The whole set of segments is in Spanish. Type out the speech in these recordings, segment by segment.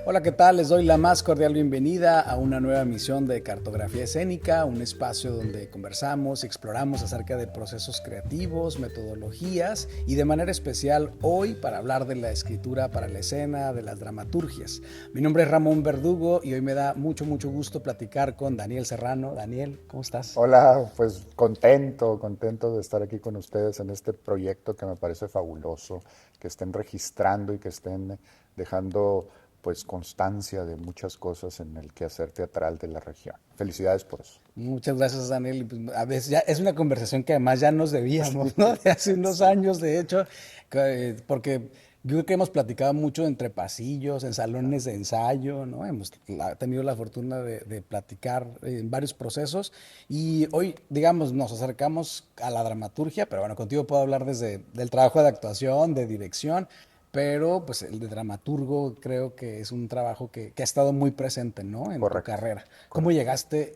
Hola, ¿qué tal? Les doy la más cordial bienvenida a una nueva emisión de Cartografía Escénica, un espacio donde conversamos y exploramos acerca de procesos creativos, metodologías y de manera especial hoy para hablar de la escritura para la escena, de las dramaturgias. Mi nombre es Ramón Verdugo y hoy me da mucho gusto platicar con Daniel Serrano. Daniel, ¿cómo estás? Hola, pues contento de estar aquí con ustedes en este proyecto que me parece fabuloso, que estén registrando y que estén dejando pues constancia de muchas cosas en el quehacer teatral de la región. Felicidades por eso. Muchas gracias, Daniel. Pues, a veces ya es una conversación que además ya nos debíamos, ¿no? De hace unos Sí, años, de hecho, porque yo creo que hemos platicado mucho entre pasillos, en salones de ensayo, ¿no? Hemos tenido la fortuna de platicar en varios procesos y hoy, digamos, nos acercamos a la dramaturgia, pero bueno, contigo puedo hablar desde del trabajo de actuación, de dirección, pero pues el de dramaturgo creo que es un trabajo que ha estado muy presente, ¿no? En tu correcto, carrera. ¿Cómo correcto. llegaste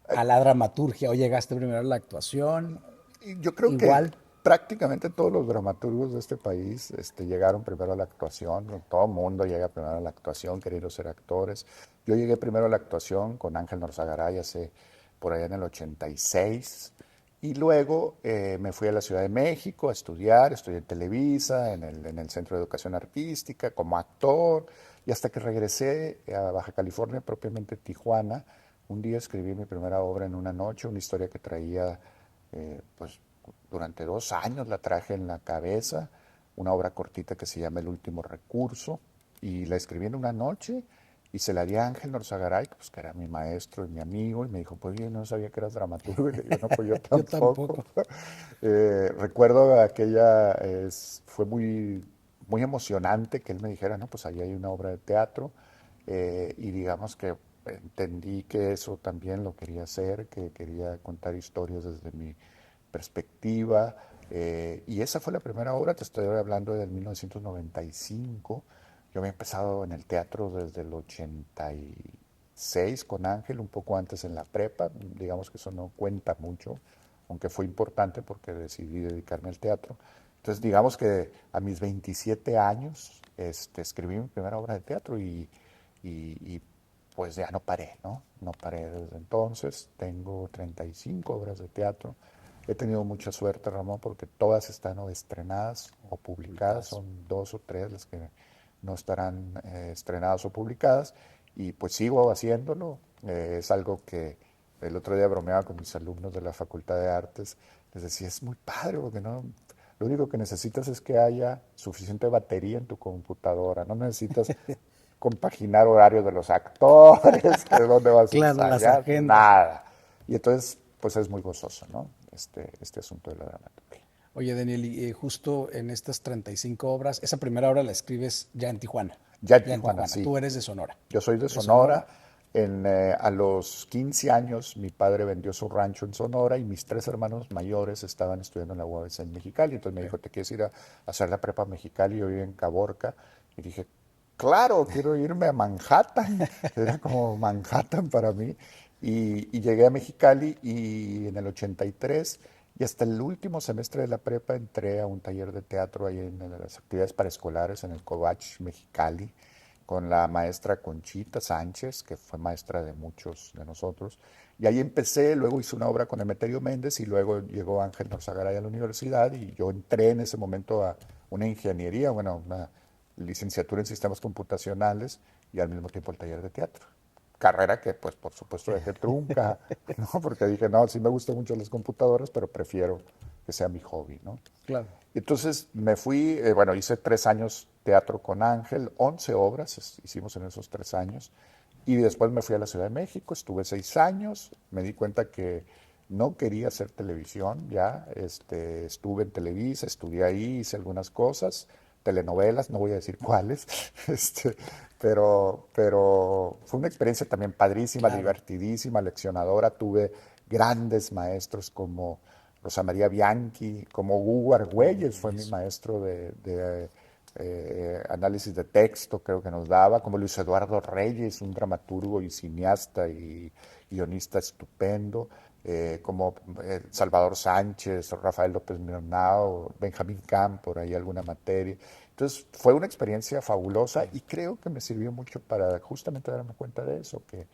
a la dramaturgia o llegaste primero a la actuación? Y yo creo que Igual. prácticamente todos los dramaturgos de este país llegaron primero a la actuación. Todo el mundo llega primero a la actuación, queriendo ser actores. Yo llegué primero a la actuación con Ángel Norzagaray hace por allá en el 86. Y luego me fui a la Ciudad de México a estudiar, estudié en Televisa, en el Centro de Educación Artística, como actor. Y hasta que regresé a Baja California, propiamente Tijuana, un día escribí mi primera obra en una noche, una historia que traía pues durante 2 años la traje en la cabeza, una obra cortita que se llama El último recurso, y la escribí en una noche y se la di a Ángel Norzagaray, pues, que era mi maestro y mi amigo, y me dijo, pues yo no sabía que eras dramaturgo, y le digo, no, pues yo Yo tampoco. tampoco. Recuerdo aquella, fue muy emocionante que él me dijera, no, pues ahí hay una obra de teatro, y digamos que entendí que eso también lo quería hacer, que quería contar historias desde mi perspectiva. Y esa fue la primera obra, te estoy hablando del 1995. Yo había empezado en el teatro desde el 86 con Ángel, un poco antes en la prepa. Digamos que eso no cuenta mucho, aunque fue importante porque decidí dedicarme al teatro. Entonces, digamos que a mis 27 años escribí mi primera obra de teatro y pues ya no paré, ¿no? No paré desde entonces. Tengo 35 obras de teatro. He tenido mucha suerte, Ramón, porque todas están o estrenadas o publicadas. Ubicas. Son 2 o 3 las que no estarán estrenadas o publicadas. Y pues sigo haciéndolo. Es algo que el otro día bromeaba con mis alumnos de la Facultad de Artes. Les decía, es muy padre, porque no, lo único que necesitas es que haya suficiente batería en tu computadora. No necesitas compaginar horarios de los actores, que dónde vas a Claro, las ensayar, agendas. nada. Y entonces, pues es muy gozoso, ¿no? Este asunto de la dramaturgia. Oye, Daniel, y justo en estas 35 obras, esa primera obra la escribes ya en Tijuana. Ya en Ya en Tijuana, Tijuana. sí. Tú eres de Sonora. Yo soy de De Sonora. Sonora. A los 15 años mi padre vendió su rancho en Sonora y mis 3 hermanos mayores estaban estudiando en la UABC en Mexicali. Entonces me Ok. dijo, ¿te quieres ir a hacer la prepa a Mexicali? Yo vivo en Caborca. Y dije, claro, quiero irme a Manhattan. Era como Manhattan para mí. Y llegué a Mexicali y en el 83 y hasta el último semestre de la prepa entré a un taller de teatro ahí en las actividades paraescolares en el Covach Mexicali con la maestra Conchita Sánchez, que fue maestra de muchos de nosotros. Y ahí empecé, luego hice una obra con Emeterio Méndez y luego llegó Ángel Norzagaray a la universidad y yo entré en ese momento a una ingeniería, bueno, una licenciatura en sistemas computacionales y al mismo tiempo el taller de teatro. Carrera que, pues, por supuesto, dejé trunca, ¿no? Porque dije, no, sí me gustan mucho las computadoras, pero prefiero que sea mi hobby, ¿no? Claro. Entonces me fui, bueno, hice 3 años teatro con Ángel, 11 obras hicimos en esos 3 años, y después me fui a la Ciudad de México, estuve 6 años, me di cuenta que no quería hacer televisión ya, estuve en Televisa, estudié ahí, hice algunas cosas, telenovelas, no voy a decir cuáles, este, pero fue una experiencia también padrísima, Claro. divertidísima, leccionadora, tuve grandes maestros como Rosa María Bianchi, como Hugo Argüelles fue mi Eso. maestro de análisis de texto, creo que nos daba, como Luis Eduardo Reyes, un dramaturgo y cineasta y guionista estupendo. como Salvador Sánchez, Rafael López Mironao, Benjamín Camp, por ahí alguna materia. Entonces fue una experiencia fabulosa y creo que me sirvió mucho para justamente darme cuenta de eso, que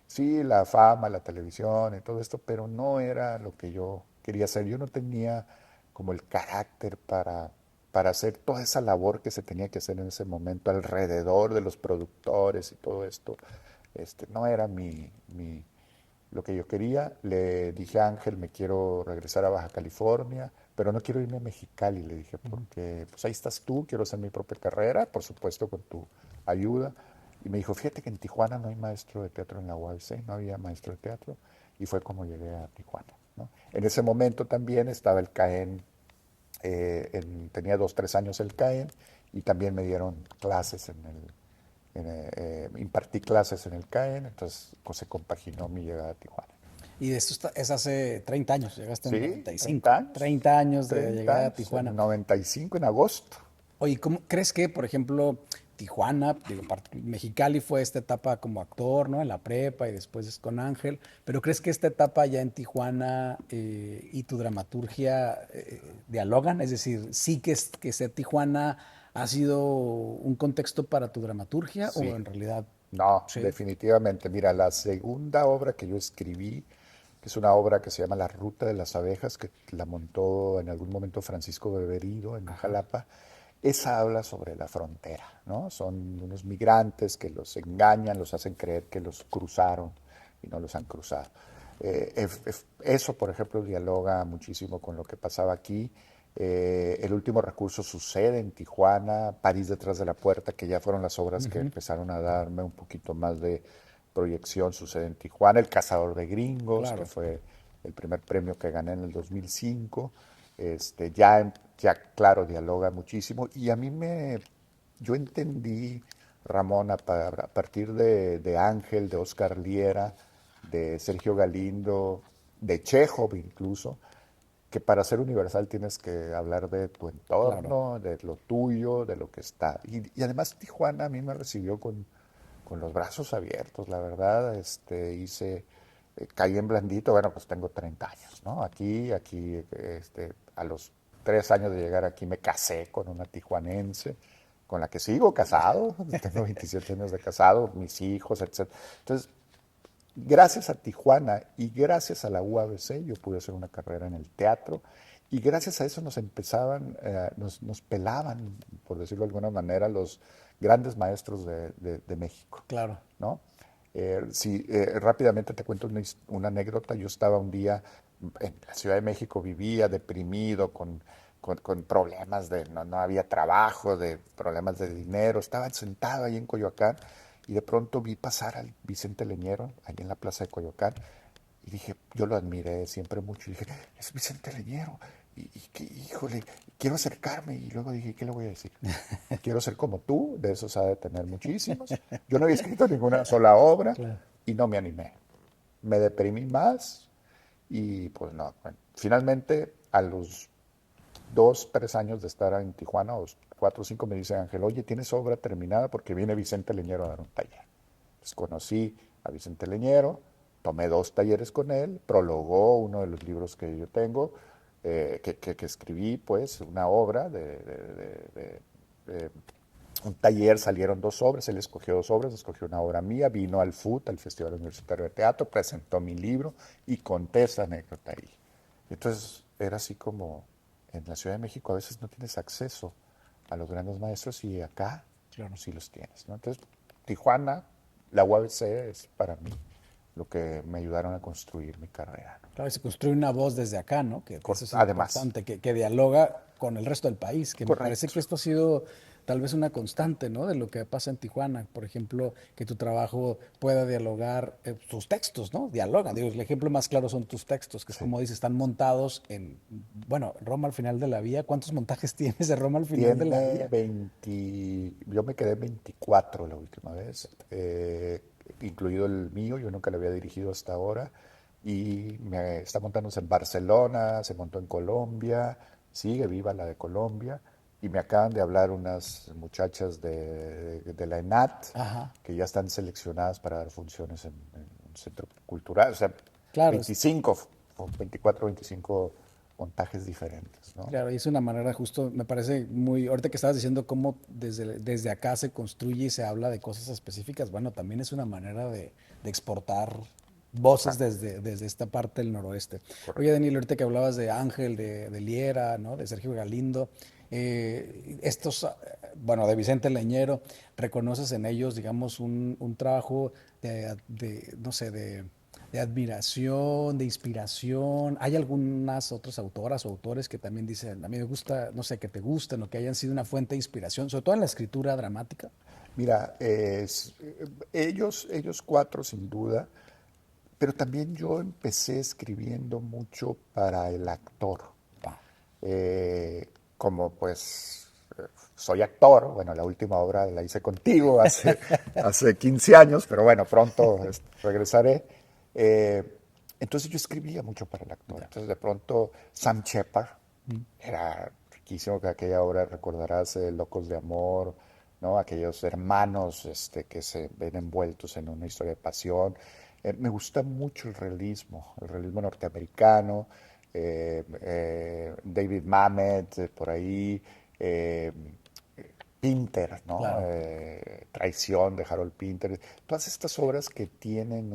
sí, la fama, la televisión y todo esto, pero no era lo que yo quería hacer. Yo no tenía como el carácter para hacer toda esa labor que se tenía que hacer en ese momento alrededor de los productores y todo esto. No era lo que yo quería. Le dije a Ángel, me quiero regresar a Baja California, pero no quiero irme a Mexicali, le dije, porque pues ahí estás tú, quiero hacer mi propia carrera, por supuesto con tu ayuda. Y me dijo, fíjate que en Tijuana no hay maestro de teatro en la UABC, no había maestro de teatro, y fue como llegué a Tijuana, ¿no? En ese momento también estaba el CAEN, tenía 2, 3 años el CAEN, y también me dieron clases impartí clases en el CAEN, entonces pues, se compaginó mi llegada a Tijuana. Y de esto es hace 30 años, llegaste en Sí, 95, 30 años, 30 años de 30 llegada a años, Tijuana. en 95 en agosto. Oye, ¿cómo crees que, por ejemplo, Tijuana, digo, Mexicali fue esta etapa como actor, ¿no? En la prepa y después con Ángel, pero ¿crees que esta etapa ya en Tijuana y tu dramaturgia dialogan? Es decir, ¿sí que ser Tijuana ha sido un contexto para tu dramaturgia o Sí, en realidad no, sí? definitivamente. Mira, la segunda obra que yo escribí, que es una obra que se llama La Ruta de las Abejas, que la montó en algún momento Francisco Beberido en Ajá, Jalapa, esa habla sobre la frontera, ¿no? Son unos migrantes que los engañan, los hacen creer que los cruzaron y no los han cruzado. Eso, por ejemplo, dialoga muchísimo con lo que pasaba aquí. El último recurso sucede en Tijuana, París detrás de la puerta, que ya fueron las obras que empezaron a darme un poquito más de proyección, sucede en Tijuana. El Cazador de Gringos, que claro. fue el primer premio que gané en el 2005. Ya claro, dialoga muchísimo. Y yo entendí, Ramón, a partir de Ángel, de Oscar Liera, de Sergio Galindo, de Chekhov incluso, que para ser universal tienes que hablar de tu Claro. entorno, de lo tuyo, de lo que está. Y además Tijuana a mí me recibió con los brazos abiertos, la verdad. Caí en blandito, bueno, pues tengo 30 años, ¿no? A los 3 años de llegar aquí me casé con una tijuanense, con la que sigo casado, tengo 27 años de casado, mis hijos, etcétera. Entonces, gracias a Tijuana y gracias a la UABC yo pude hacer una carrera en el teatro y gracias a eso nos pelaban, por decirlo de alguna manera, los grandes maestros de México, Claro. ¿no? Rápidamente te cuento una anécdota. Yo estaba un día en la Ciudad de México, vivía deprimido, con problemas no había trabajo, de problemas de dinero. Estaba sentado ahí en Coyoacán y de pronto vi pasar al Vicente Leñero, ahí en la plaza de Coyoacán, y dije, yo lo admiré siempre mucho, y dije, es Vicente Leñero, híjole, quiero acercarme, y luego dije, ¿qué le voy a decir? Quiero ser como tú, de esos ha de tener muchísimos. Yo no había escrito ninguna sola obra Claro. y no me animé. Me deprimí más y pues no. Bueno, finalmente, a los 2, 3 años de estar en Tijuana, o 4 o 5, me dice Ángel, oye, ¿tienes obra terminada? Porque viene Vicente Leñero a dar un taller. Entonces conocí a Vicente Leñero, tomé 2 talleres con él, prologó uno de los libros que yo tengo, que escribí, pues, una obra de un taller, salieron 2 obras, él escogió 2 obras, escogió una obra mía, vino al FUT, al Festival Universitario de Teatro, presentó mi libro y conté esa anécdota ahí. Entonces era así como en la Ciudad de México a veces no tienes acceso a los grandes maestros y acá Claro. sí los tienes, ¿no? Entonces Tijuana, la UABC es para mí lo que me ayudaron a construir mi carrera, ¿no? Claro, y se construye una voz desde acá, ¿no? Que eso es Además, importante, que dialoga con el resto del país, que me parece correcto. que esto ha sido tal vez una constante, ¿no? De lo que pasa en Tijuana. Por ejemplo, que tu trabajo pueda dialogar, tus textos, ¿no? Dialogan. Digo, el ejemplo más claro son tus textos, que es Sí. como dices, están montados en, bueno, Roma al final de la vía. ¿Cuántos montajes tienes de Roma al final de la Tiene vía? 20, yo me quedé en 24 la última vez, incluido el mío, yo nunca lo había dirigido hasta ahora, y está montándose en Barcelona, se montó en Colombia, sigue viva la de Colombia, y me acaban de hablar unas muchachas de la ENAT, Ajá. que ya están seleccionadas para dar funciones en un centro cultural, o sea, Claro, 25. o 24 o 25 montajes diferentes, ¿no? Claro, y es una manera justo, me parece muy, ahorita que estabas diciendo cómo desde acá se construye y se habla de cosas específicas, bueno, también es una manera de exportar voces Exacto, desde esta parte del noroeste. Oye, correcto. Daniel, ahorita que hablabas de Ángel, de Liera, ¿no? De Sergio Galindo, bueno, de Vicente Leñero, ¿reconoces en ellos, digamos, un trabajo no sé, de admiración, de inspiración? ¿Hay algunas otras autoras o autores que también dicen, a mí me gusta, no sé, que te gusten o que hayan sido una fuente de inspiración, sobre todo en la escritura dramática? Mira, ellos cuatro sin duda, pero también yo empecé escribiendo mucho para el actor. Pa. Como pues soy actor, bueno, la última obra la hice contigo hace 15 años, pero bueno, pronto regresaré. Entonces yo escribía mucho para el actor. Ya. Entonces de pronto Sam Shepard era riquísimo, que aquella obra recordarás, Locos de Amor, ¿no? Aquellos hermanos que se ven envueltos en una historia de pasión. Me gusta mucho el realismo norteamericano, David Mamet, por ahí, eh, Pinter, ¿no? Claro, Traición de Harold Pinter. Todas estas obras que tienen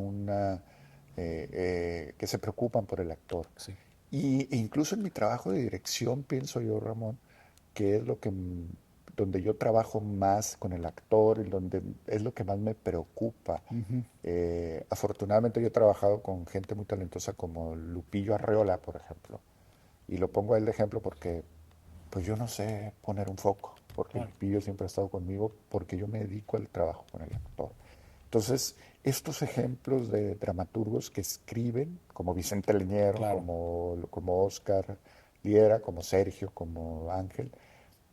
que se preocupan por el actor. sí. E incluso en mi trabajo de dirección, pienso yo, Ramón, que es donde yo trabajo más con el actor y donde es lo que más me preocupa. Afortunadamente yo he trabajado con gente muy talentosa como Lupillo Arreola, por ejemplo. Y lo pongo a él de ejemplo porque pues yo no sé poner un foco, porque Claro, Lupillo siempre ha estado conmigo, porque yo me dedico al trabajo con el actor. Entonces, estos ejemplos de dramaturgos que escriben, como Vicente Leñero, claro. como Oscar Liera, como Sergio, como Ángel,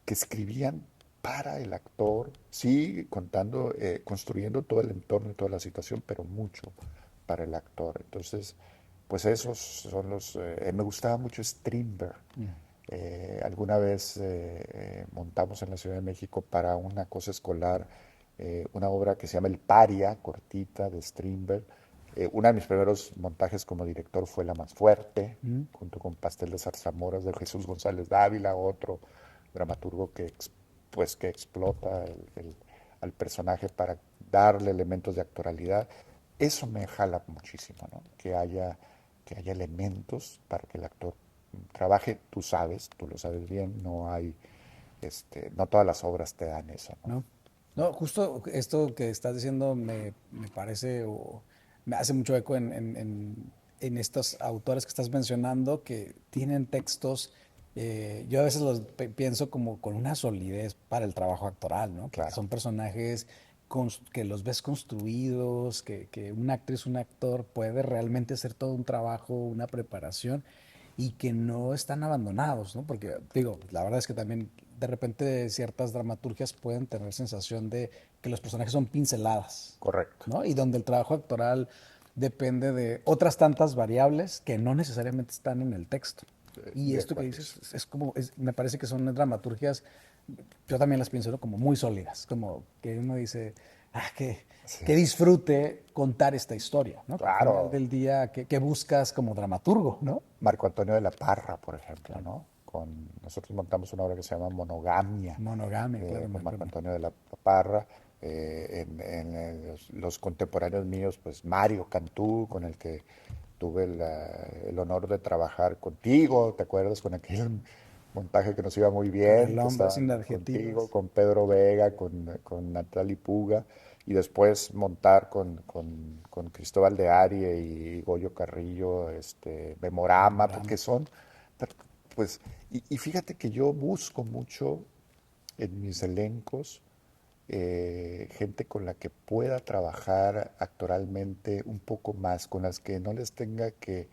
que escribían para el actor, sí, construyendo todo el entorno y toda la situación, pero mucho para el actor. Entonces, pues esos son me gustaba mucho Strindberg. Alguna vez montamos en la Ciudad de México para una cosa escolar una obra que se llama El Paria, cortita, de Strindberg. Uno de mis primeros montajes como director fue La Más Fuerte, junto con Pastel de Zarzamoras de Jesús González Dávila, otro dramaturgo que explota al personaje para darle elementos de actoralidad. Eso me jala muchísimo, ¿no? Que haya elementos para que el actor trabaje. Tú lo sabes bien, no todas las obras te dan eso, ¿no? ¿No? No, justo esto que estás diciendo me parece o me hace mucho eco en estos autores que estás mencionando que tienen textos, yo a veces pienso como con una solidez para el trabajo actoral, ¿no? Porque Claro, son personajes que los ves construidos, que una actriz, un actor puede realmente hacer todo un trabajo, una preparación y que no están abandonados, ¿no? Porque digo, la verdad es que también de repente ciertas dramaturgias pueden tener sensación de que los personajes son pinceladas, correcto. ¿no? Y donde el trabajo actoral depende de otras tantas variables que no necesariamente están en el texto. Y De esto que acuerdo. dices es como, me parece que son dramaturgias, yo también las pienso, ¿no? Como muy sólidas, como que uno dice, Sí, que disfrute contar esta historia, ¿no? Que al final claro. del día, que buscas como dramaturgo, ¿no? Marco Antonio de la Parra, por ejemplo, Claro. ¿no? Nosotros montamos una obra que se llama Monogamia, Monogamia, claro, me con Marco acuerdo. Antonio de la Parra. Los contemporáneos míos, pues Mario Cantú, con el que tuve el honor de trabajar contigo, ¿te acuerdas? Con aquel montaje que nos iba muy Con bien, el que hombre sin estaban contigo, adjetivos. con Pedro Vega, con Natalie Puga, y después montar con Cristóbal de Arie y Goyo Carrillo, Memorama, Memorama. porque son, per- pues, y fíjate que yo busco mucho en mis elencos gente con la que pueda trabajar actoralmente un poco más, con las que no les tenga que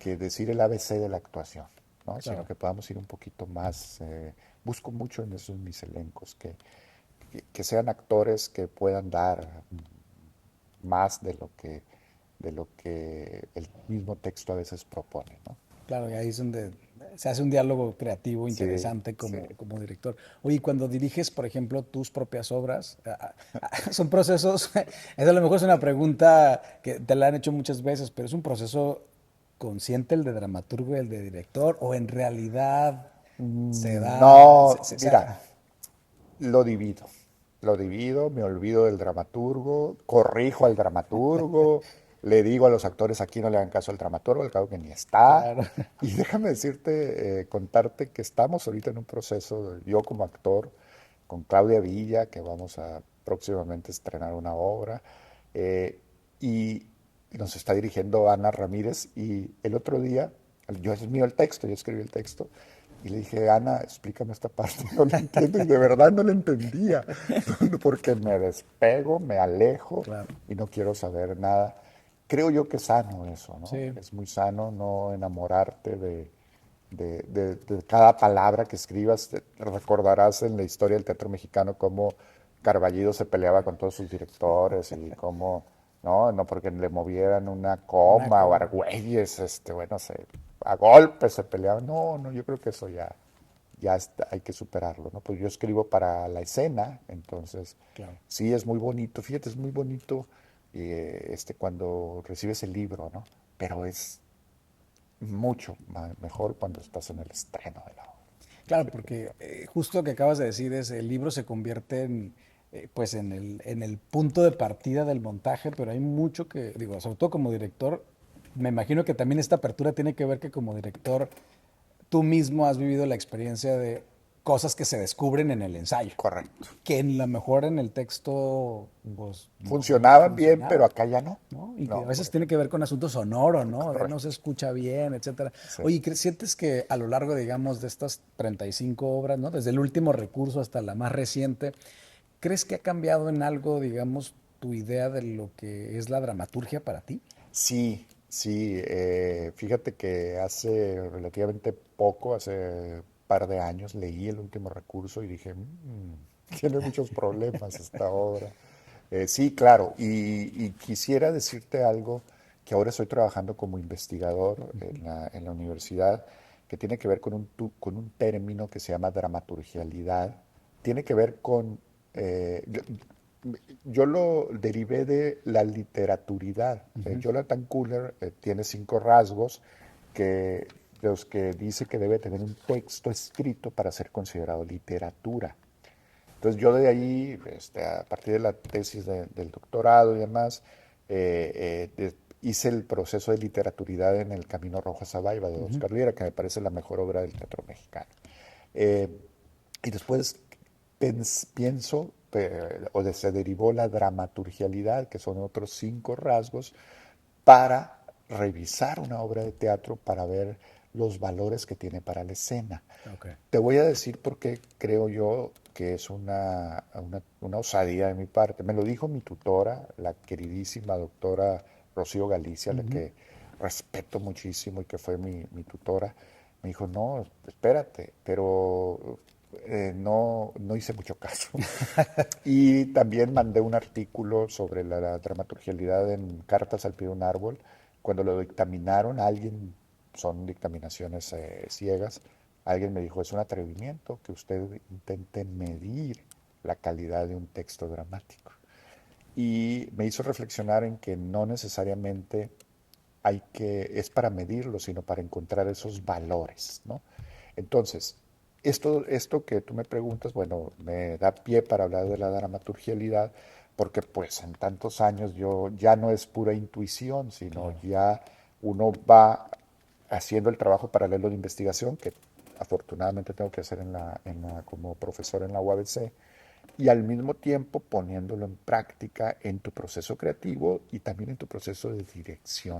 decir el ABC de la actuación, ¿no? Sino Claro. que podamos ir un poquito más. Busco mucho en esos mis elencos, que sean actores que puedan dar más de lo que el mismo texto a veces propone, ¿no? Claro, y ahí es donde se hace un diálogo creativo Sí, interesante sí. como director. Oye, y cuando diriges, por ejemplo, tus propias obras, son procesos, eso a lo mejor es una pregunta que te la han hecho muchas veces, pero es un proceso consciente el de dramaturgo y el de director, o en realidad se da, No, mira, lo divido. Lo divido, me olvido del dramaturgo, corrijo al dramaturgo, le digo a los actores aquí no le hagan caso al dramaturgo, al cabo que ni está. claro, Y déjame decirte, contarte que estamos ahorita en un proceso, yo como actor, con Claudia Villa, que vamos a próximamente estrenar una obra, eh, y nos está dirigiendo Ana Ramírez, y el otro día, yo es mío el texto, yo escribí el texto, y le dije, Ana, explícame esta parte, no la entiendo, y de verdad no la entendía, porque me despego, me alejo claro, y no quiero saber nada. Creo yo que es sano eso, ¿no? sí, Es muy sano no enamorarte de cada palabra que escribas. Recordarás en la historia del teatro mexicano cómo Carballido se peleaba con todos sus directores y cómo, no porque le movieran una una coma o coma. Argüelles, bueno, a golpes se peleaban. No, yo creo que eso hay que superarlo, ¿no? Pues yo escribo para la escena, entonces Claro. sí es muy bonito, fíjate, es muy bonito cuando recibes el libro, ¿no? Pero es mucho mejor cuando estás en el estreno de la obra. Claro, porque justo lo que acabas de decir es el libro se convierte en, pues en el punto de partida del montaje, pero hay mucho que, digo, sobre todo como director, me imagino que también esta apertura tiene que ver que como director tú mismo has vivido la experiencia de cosas que se descubren en el ensayo, Correcto. que en lo mejor en el texto pues no Funcionaban bien, pero funcionaba. acá ya no. ¿No? Y que a No, veces tiene que ver con asuntos sonoros, ¿no? De no se correcto. escucha bien, etcétera. Sí. Oye, ¿sientes que a lo largo, digamos, de estas 35 obras, ¿no? Desde el último recurso hasta la más reciente, ¿crees que ha cambiado en algo, digamos, tu idea de lo que es la dramaturgia para ti? Sí, sí. Fíjate que hace relativamente poco, hace un par de años, leí el último recurso y dije, tiene muchos problemas esta obra. Sí, claro. Y quisiera decirte algo que ahora estoy trabajando como investigador en la universidad, que tiene que ver con un término que se llama dramaturgialidad. Tiene que ver con yo lo derivé de la literaturidad. Jonathan Kuhler tiene 5 rasgos de los que dice que debe tener un texto escrito para ser considerado literatura. Entonces yo de ahí, a partir de la tesis del doctorado y demás, hice el proceso de literaturidad en El Camino Rojo a Sabaiba de Oscar Liera, que me parece la mejor obra del teatro mexicano. Eh, y después pienso, se derivó la dramaturgialidad, que son otros 5 rasgos, para revisar una obra de teatro, para ver los valores que tiene para la escena. Ok. Te voy a decir por qué creo yo que es una osadía de mi parte. Me lo dijo mi tutora, la queridísima doctora Rocío Galicia, la que respeto muchísimo y que fue mi tutora. Me dijo, no, espérate, pero no hice mucho caso. Y también mandé un artículo sobre la dramaturgialidad en Cartas al pie de un árbol. Cuando lo dictaminaron, son dictaminaciones ciegas, alguien me dijo, es un atrevimiento que usted intente medir la calidad de un texto dramático. Y me hizo reflexionar en que no necesariamente es para medirlo, sino para encontrar esos valores, ¿no? Entonces, esto que tú me preguntas, bueno, me da pie para hablar de la dramaturgialidad, porque pues en tantos años yo ya no es pura intuición, sino Claro. ya uno va haciendo el trabajo paralelo de investigación que afortunadamente tengo que hacer como profesor en la UABC, y al mismo tiempo poniéndolo en práctica en tu proceso creativo y también en tu proceso de dirección.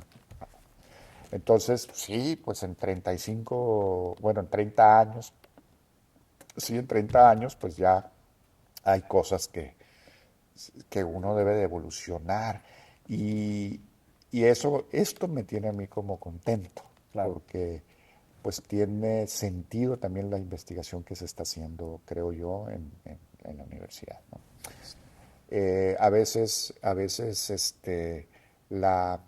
Entonces, sí, pues en 35, bueno, en 30 años, sí, en 30 años, pues ya hay cosas que uno debe de evolucionar. Y, esto me tiene a mí como contento, Claro. porque pues tiene sentido también la investigación que se está haciendo, creo yo, en la universidad, ¿no? A veces, la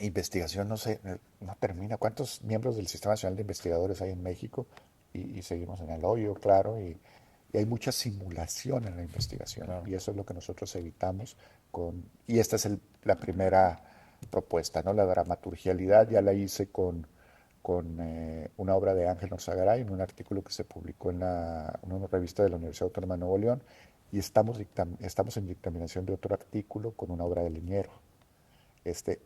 investigación no termina. ¿Cuántos miembros del Sistema Nacional de Investigadores hay en México? Y seguimos en el hoyo, claro, y hay mucha simulación en la investigación, Claro. y eso es lo que nosotros evitamos y esta es la primera propuesta, ¿no? La dramaturgialidad ya la hice con una obra de Ángel Norzagaray en un artículo que se publicó en una revista de la Universidad Autónoma de Nuevo León, y estamos en dictaminación de otro artículo con una obra de Leñero.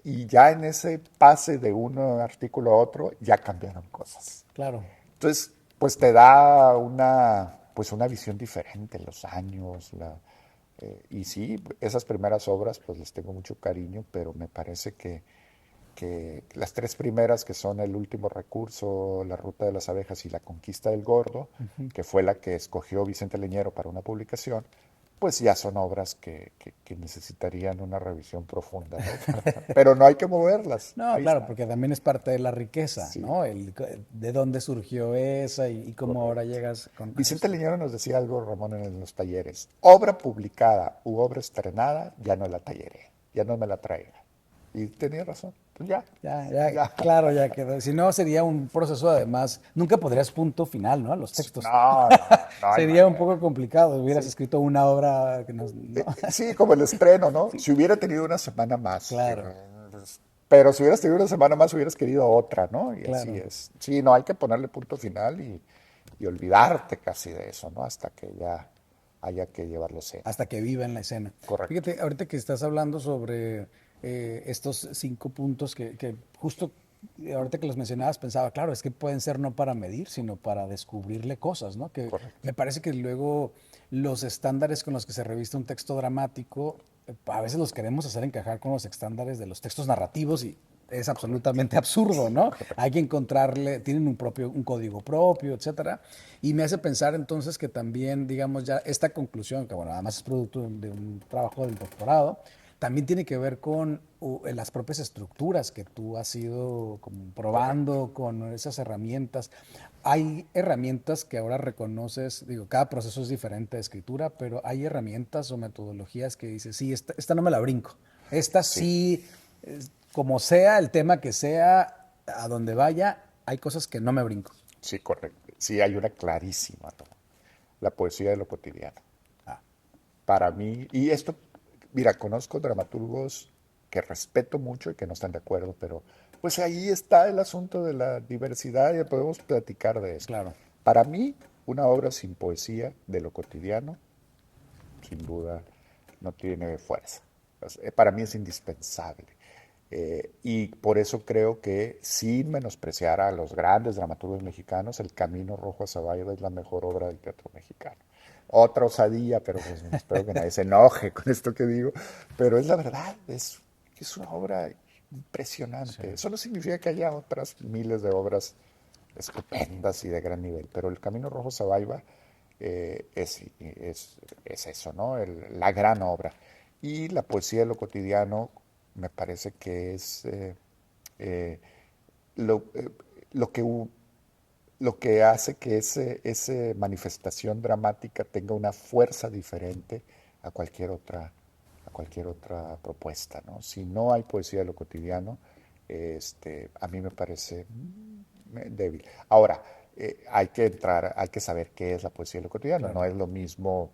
Y ya en ese pase de un artículo a otro ya cambiaron cosas. Claro. Entonces, pues te da una visión diferente, los años, y sí, esas primeras obras pues les tengo mucho cariño, pero me parece que las tres primeras, que son El último recurso, La ruta de las abejas y La conquista del gordo, que fue la que escogió Vicente Leñero para una publicación, pues ya son obras que necesitarían una revisión profunda, ¿no? Pero no hay que moverlas, No, ahí claro, está. porque también es parte de la riqueza, Sí, ¿no? De dónde surgió esa y cómo ahora correcto. llegas a Vicente esto. Leñero nos decía algo, Ramón, en los talleres. Obra publicada u obra estrenada, ya no la talleré, ya no me la traiga. Y tenía razón. Pues ya, Ya, ya, ya. claro, ya quedó. Si no, sería un proceso además, nunca podrías punto final, ¿no? A los textos. No, no, no hay Sería un manera. poco complicado. Hubieras Sí. escrito una obra que no. Sí, como el estreno, ¿no? Sí, Si hubiera tenido una semana más. claro, Pero si hubieras tenido una semana más, hubieras querido otra, ¿no? Y así claro. es. Sí, no, hay que ponerle punto final y olvidarte casi de eso, ¿no? Hasta que ya haya que llevarlo a escena. Hasta que viva en la escena. Correcto. Fíjate, ahorita que estás hablando sobre estos 5 puntos que justo ahorita que los mencionabas pensaba, claro, es que pueden ser no para medir, sino para descubrirle cosas, ¿no? Que Correcto. me parece que luego los estándares con los que se reviste un texto dramático, a veces los queremos hacer encajar con los estándares de los textos narrativos y es Correcto. absolutamente absurdo, ¿no? Hay Correcto. que encontrarle, tienen un código propio, etcétera. Y me hace pensar entonces que también, digamos, ya esta conclusión, que bueno, además es producto de un trabajo del doctorado, también tiene que ver con las propias estructuras que tú has ido como Correcto. probando con esas herramientas. Hay herramientas que ahora reconoces, digo, cada proceso es diferente de escritura, pero hay herramientas o metodologías que dices, sí, esta no me la brinco. Esta Sí, sí, como sea, el tema que sea, a donde vaya, hay cosas que no me brinco. sí, correcto. Sí, hay una clarísima, ¿no? La poesía de lo cotidiano. Ah, Para mí, y esto, mira, conozco dramaturgos que respeto mucho y que no están de acuerdo, pero pues ahí está el asunto de la diversidad y podemos platicar de eso. claro, Para mí, una obra sin poesía de lo cotidiano, sin duda, no tiene fuerza. O sea, para mí es indispensable. Y por eso creo que, sin menospreciar a los grandes dramaturgos mexicanos, El Camino Rojo a Zavallo es la mejor obra del teatro mexicano. Otra osadía, pero pues espero que nadie se enoje con esto que digo, pero es la verdad, es una obra sí, impresionante. Eso no significa que haya otras miles de obras estupendas y de gran nivel, pero El Camino Rojo Sabaiba es eso, ¿no? La gran obra. Y la poesía de lo cotidiano me parece que es eh, lo, eh, lo, que, lo que hace que esa manifestación dramática tenga una fuerza diferente a a cualquier otra propuesta, ¿no? Si no hay poesía de lo cotidiano, a mí me parece débil. Ahora, hay que saber qué es la poesía de lo cotidiano. No claro. es lo mismo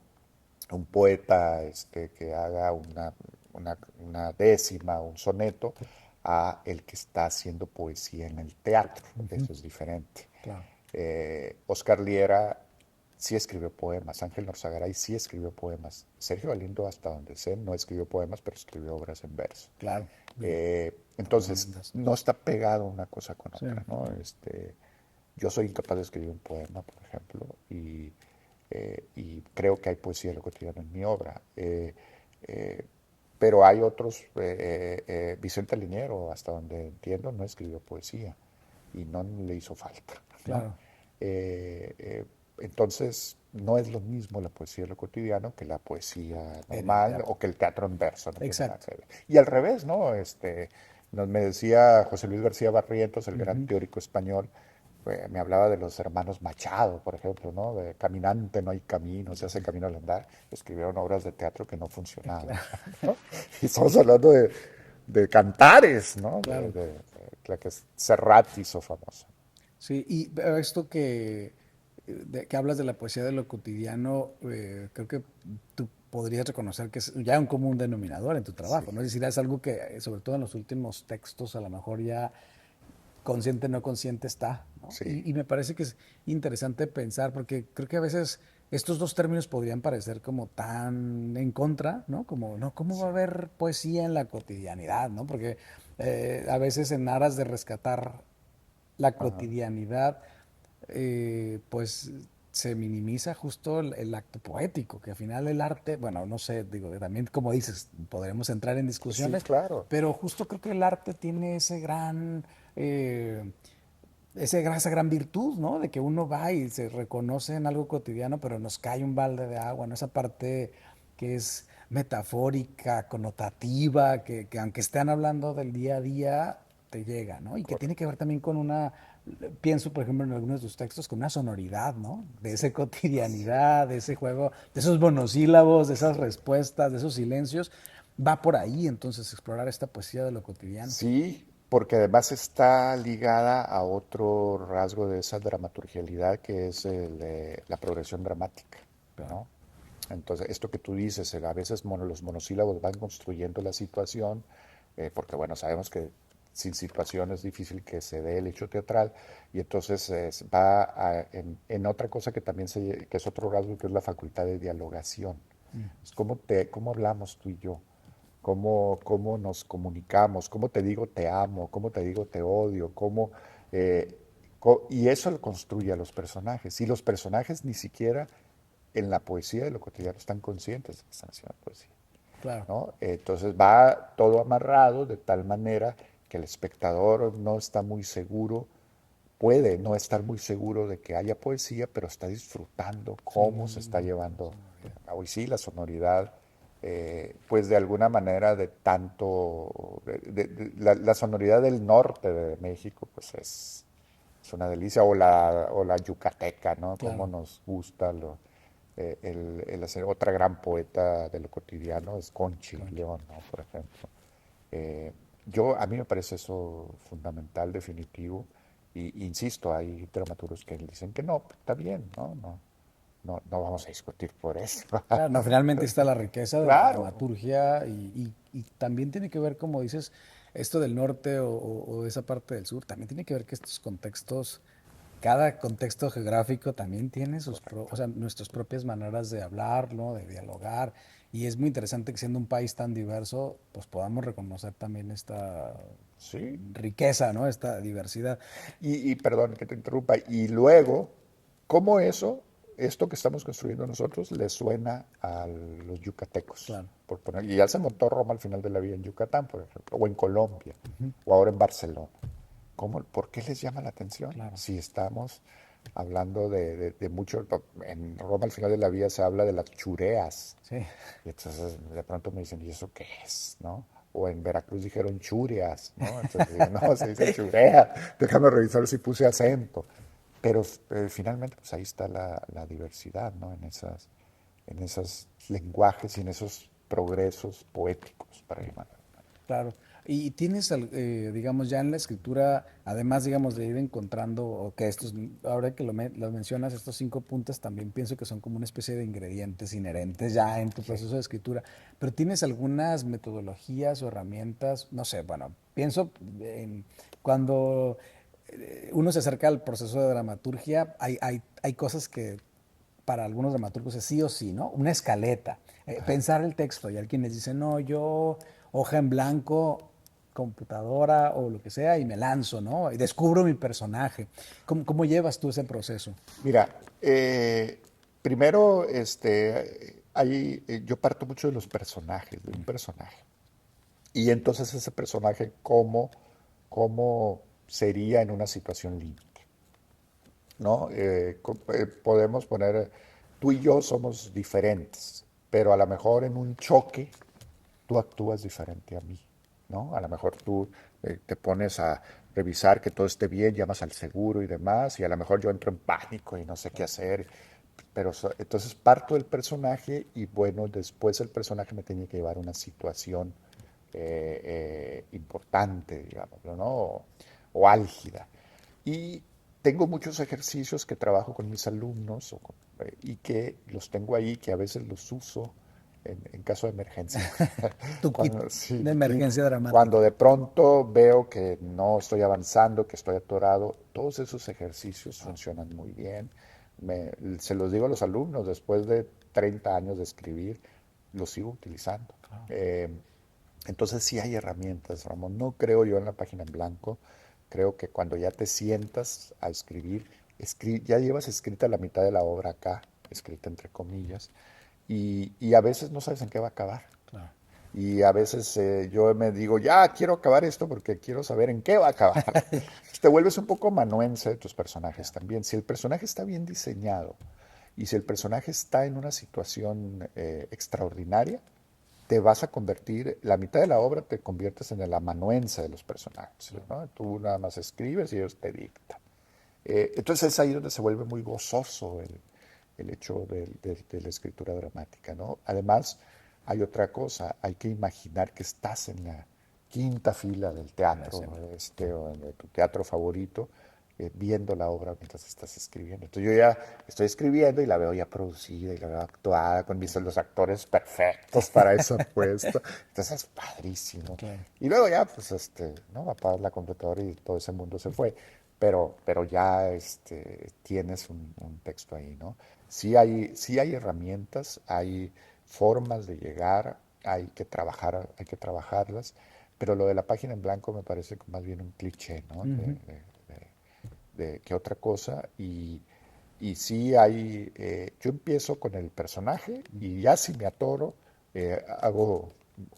un poeta que haga una décima, un soneto, a el que está haciendo poesía en el teatro. Ujú, Eso es diferente. claro. Oscar Liera sí escribió poemas, Ángel Norzagaray sí escribió poemas, Sergio Galindo, hasta donde sé, no escribió poemas, pero escribió obras en verso. Claro, Entonces, tremendas. no está pegado una cosa con Sí, otra, ¿no? Yo soy incapaz de escribir un poema, por ejemplo, y creo que hay poesía de lo cotidiano en mi obra. Eh, pero hay otros, Vicente Liniero, hasta donde entiendo, no escribió poesía y no le hizo falta, ¿no? claro. Eh, eh, entonces, no es lo mismo la poesía de lo cotidiano que la poesía En el normal teatro. o que el teatro en verso, no tiene nada Exacto. que ver. Y al revés, ¿no? Me decía José Luis García Barrientos, el gran Ujú, teórico español, me hablaba de los hermanos Machado, por ejemplo, ¿no? De caminante no hay camino, se hace camino al andar. Escribieron obras de teatro que no funcionaban, claro, ¿no? Y estamos hablando de cantares, ¿no? claro. La que Serrat hizo famosa. Sí, y esto que que hablas de la poesía de lo cotidiano, creo que tú podrías reconocer que es ya un común denominador en tu Sí, trabajo, ¿no? Es decir, es algo que, sobre todo en los últimos textos, a lo mejor ya consciente o no consciente está, ¿no? sí, Y me parece que es interesante pensar, porque creo que a veces estos dos términos podrían parecer como tan en contra, ¿no? Como, no, ¿cómo va sí, a haber poesía en la cotidianidad, ¿no? Porque a veces en aras de rescatar la ajá, cotidianidad, pues se minimiza justo el acto poético, que al final el arte, bueno, no sé, digo, también como dices, podremos entrar en sí, discusiones, claro. pero justo creo que el arte tiene esa gran virtud, ¿no? De que uno va y se reconoce en algo cotidiano, pero nos cae un balde de agua, ¿no? Esa parte que es metafórica, connotativa, que aunque estén hablando del día a día, te llega, ¿no? Y que tiene que ver también con pienso por ejemplo en algunos de tus textos, con una sonoridad, ¿no? De esa cotidianidad, de ese juego, de esos monosílabos, de esas respuestas, de esos silencios, va por ahí entonces explorar esta poesía de lo cotidiano. Sí, porque además está ligada a otro rasgo de esa dramaturgialidad que es la progresión dramática, Claro. ¿no? Entonces, esto que tú dices, a veces los monosílabos van construyendo la situación, porque bueno, sabemos que sin situación es difícil que se dé el hecho teatral, y entonces en otra cosa que también que es otro rasgo, que es la facultad de dialogación. Es cómo hablamos tú y yo, cómo nos comunicamos, cómo te digo te amo, cómo te digo te odio, eh, y eso lo construye a los personajes. Y los personajes ni siquiera en la poesía de lo cotidiano están conscientes de que están haciendo poesía, Claro. ¿no? Entonces va todo amarrado de tal manera que el espectador no está muy seguro, puede no estar muy seguro de que haya poesía, pero está disfrutando cómo se está Sí, llevando sonoridad. a hoy sí la sonoridad, pues de alguna manera de tanto, la sonoridad del norte de México, pues es una delicia, o la yucateca, ¿no? Cómo Claro. nos gusta el hacer. Otra gran poeta de lo cotidiano es Conchi Concha. León, ¿no? Por ejemplo. Eh, a mí me parece eso fundamental, definitivo, y insisto, hay dramaturgos que dicen que no, está bien, ¿no? No vamos a discutir por eso. Claro, no, finalmente está la riqueza de la Claro, dramaturgia y también tiene que ver, como dices, esto del norte o esa parte del sur, también tiene que ver que estos contextos, cada contexto geográfico también tiene o correcto. sea, nuestras propias maneras de hablar, ¿no? De dialogar. Y es muy interesante que siendo un país tan diverso, pues podamos reconocer también esta Sí, riqueza, ¿no? Esta diversidad. y perdón que te interrumpa, y luego, ¿cómo esto que estamos construyendo nosotros, le suena a los yucatecos? Claro, Y ya se montó Roma al final de la vía en Yucatán, por ejemplo, o en Colombia, o ahora en Barcelona. ¿Por qué les llama la atención? claro. Si estamos hablando de mucho, en Roma al final de la vía se habla de las chureas, Sí, y entonces de pronto me dicen, ¿y eso qué es? ¿No? O en Veracruz dijeron churias, ¿no? Entonces digo, no, se dice churea, déjame revisar si puse acento. Pero finalmente, pues ahí está la diversidad, ¿no? En esos lenguajes y en esos progresos poéticos, para llamarlo. claro. Y tienes, digamos, ya en la escritura, además, digamos, de ir encontrando, o que ahora que lo mencionas, estos 5 puntos también pienso que son como una especie de ingredientes inherentes ya en tu Sí. proceso de escritura, pero tienes algunas metodologías o herramientas, no sé, bueno, pienso en cuando uno se acerca al proceso de dramaturgia, hay cosas que para algunos dramaturgos es sí o sí, ¿no? Una escaleta, pensar el texto y alguien les dice, no, yo hoja en blanco, computadora o lo que sea y me lanzo, ¿no? Y descubro mi personaje. ¿Cómo llevas tú ese proceso? Mira, primero, yo parto mucho de los personajes, de un personaje. Y entonces ese personaje, cómo sería en una situación límite, ¿no? Podemos poner, tú y yo somos diferentes, pero a lo mejor en un choque tú actúas diferente a mí, ¿no? A lo mejor tú te pones a revisar que todo esté bien, llamas al seguro y demás, y a lo mejor yo entro en pánico y no sé qué hacer, pero entonces parto del personaje y bueno, después el personaje me tiene que llevar a una situación importante, digamos, ¿no? O álgida. Y tengo muchos ejercicios que trabajo con mis alumnos y que los tengo ahí, que a veces los uso en caso de emergencia. Tu kit Sí, de mi kit. emergencia Cuando dramática. de pronto veo que no estoy avanzando, que estoy atorado, todos esos ejercicios funcionan muy bien. Se los digo a los alumnos, después de 30 años de escribir, los sigo utilizando. Eh, entonces sí hay herramientas, Ramón. No creo yo en la página en blanco. Creo que cuando ya te sientas a escribir, ya llevas escrita la mitad de la obra acá, escrita entre comillas, y a veces no sabes en qué va a acabar. Claro. Y a veces yo me digo, ya quiero acabar esto porque quiero saber en qué va a acabar. Te vuelves un poco manuense de tus personajes también. Si el personaje está bien diseñado y si el personaje está en una situación extraordinaria, te vas a convertir, la mitad de la obra te conviertes en el amanuense de los personajes, ¿no? Tú nada más escribes y ellos te dictan. Entonces es ahí donde se vuelve muy gozoso el hecho de la escritura dramática, ¿no? Además, hay otra cosa, hay que imaginar que estás en la quinta fila del La teatro, escena. o de tu teatro favorito, viendo la obra mientras estás escribiendo. Entonces yo ya estoy escribiendo y la veo ya producida y la veo actuada con los actores perfectos para ese puesto. Entonces es padrísimo. Claro. Y luego ya, pues, ¿no? Apagas la computadora y todo ese mundo se fue. Pero ya tienes un texto ahí, ¿no? Sí hay herramientas, hay formas de llegar, hay que trabajarlas, pero lo de la página en blanco me parece más bien un cliché, ¿no? Ujú. Que otra cosa. Y sí hay, yo empiezo con el personaje y ya si me atoro,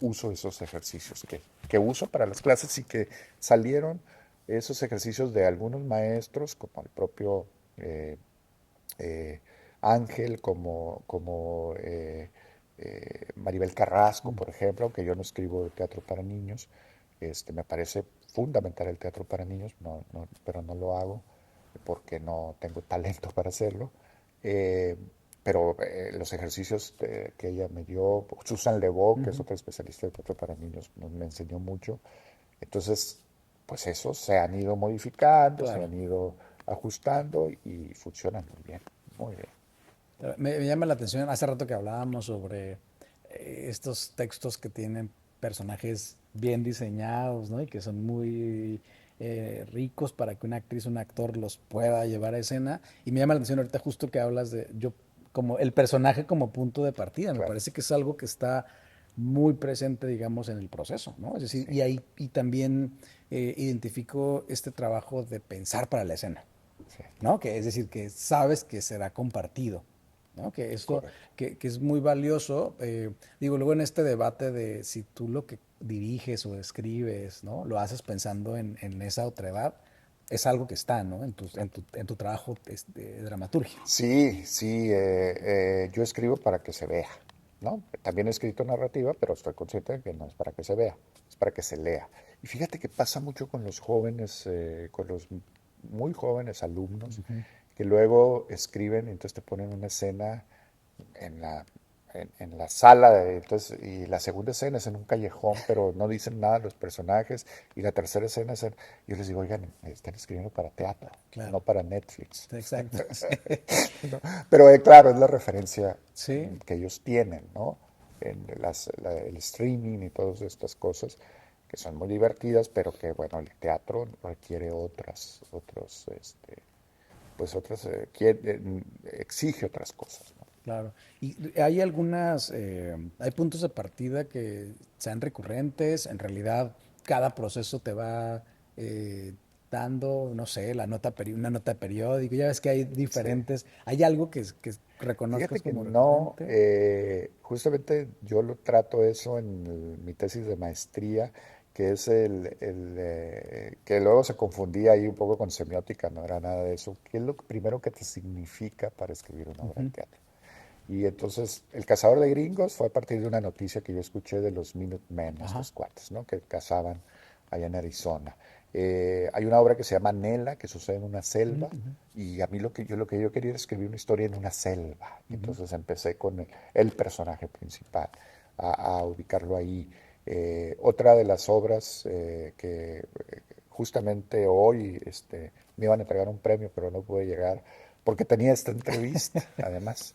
uso esos ejercicios que uso para las clases y que salieron esos ejercicios de algunos maestros, como el propio eh, eh, Ángel, como Maribel Carrasco, por ejemplo, aunque yo no escribo de teatro para niños, me parece fundamental el teatro para niños, pero no lo hago porque no tengo talento para hacerlo. Eh, pero los ejercicios que ella me dio, Susan Lebeau, que es Ujú. otra especialista de teatro para niños, me enseñó mucho. Entonces, pues esos se han ido modificando, se Claro. han ido ajustando y funcionan muy bien, muy bien. Me llama la atención, hace rato que hablábamos sobre estos textos que tienen personajes bien diseñados, ¿no? Y que son muy ricos para que una actriz o un actor los pueda llevar a escena. Y me llama la atención ahorita justo que hablas de yo como el personaje como punto de partida. Me Claro, parece que es algo que está muy presente, digamos, en el proceso, ¿no? Es decir, sí, y ahí y también identifico este trabajo de pensar para la escena. sí, ¿No? Que es decir, que sabes que será compartido, ¿no? Que esto, correcto. que es muy valioso. Digo, luego en este debate de si tú lo que diriges o escribes, ¿no? Lo haces pensando en esa otra edad, es algo que está, ¿no? En tu trabajo de dramaturgia. Sí, sí, yo escribo para que se vea, ¿no? También he escrito narrativa, pero estoy consciente de que no es para que se vea, es para que se lea. Y fíjate que pasa mucho con los jóvenes, con los muy jóvenes alumnos, que luego escriben y entonces te ponen una escena en en la sala, y la segunda escena es en un callejón, pero no dicen nada los personajes, y la tercera escena yo les digo, oigan, están escribiendo para teatro, Claro, no para Netflix. exacto. ¿No? Pero claro, es la referencia Sí, que ellos tienen, ¿no? En el streaming y todas estas cosas que son muy divertidas, pero que, bueno, el teatro requiere exige otras cosas, ¿no? claro. Y hay algunas, hay puntos de partida que sean recurrentes, en realidad cada proceso te va eh, dando, no sé, una nota periódica, ya ves que hay Sí. diferentes, ¿hay algo que reconozcas Fíjate que como no, recurrente? justamente yo lo trato eso en mi tesis de maestría, que es que luego se confundía ahí un poco con semiótica, no era nada de eso. ¿Qué es lo primero que te significa para escribir una obra de Ujú. teatro? Y entonces, El cazador de gringos fue a partir de una noticia que yo escuché de los Minutemen, Ajá. estos cuates, ¿no? Que cazaban allá en Arizona. Hay una obra que se llama Nela, que sucede en una Ujú, selva, ujú, y a mí lo que yo quería era escribir una historia en una selva. ujú. Entonces empecé con el personaje principal, a ubicarlo ahí. Otra de las obras justamente hoy me iban a entregar un premio, pero no pude llegar porque tenía esta entrevista, además.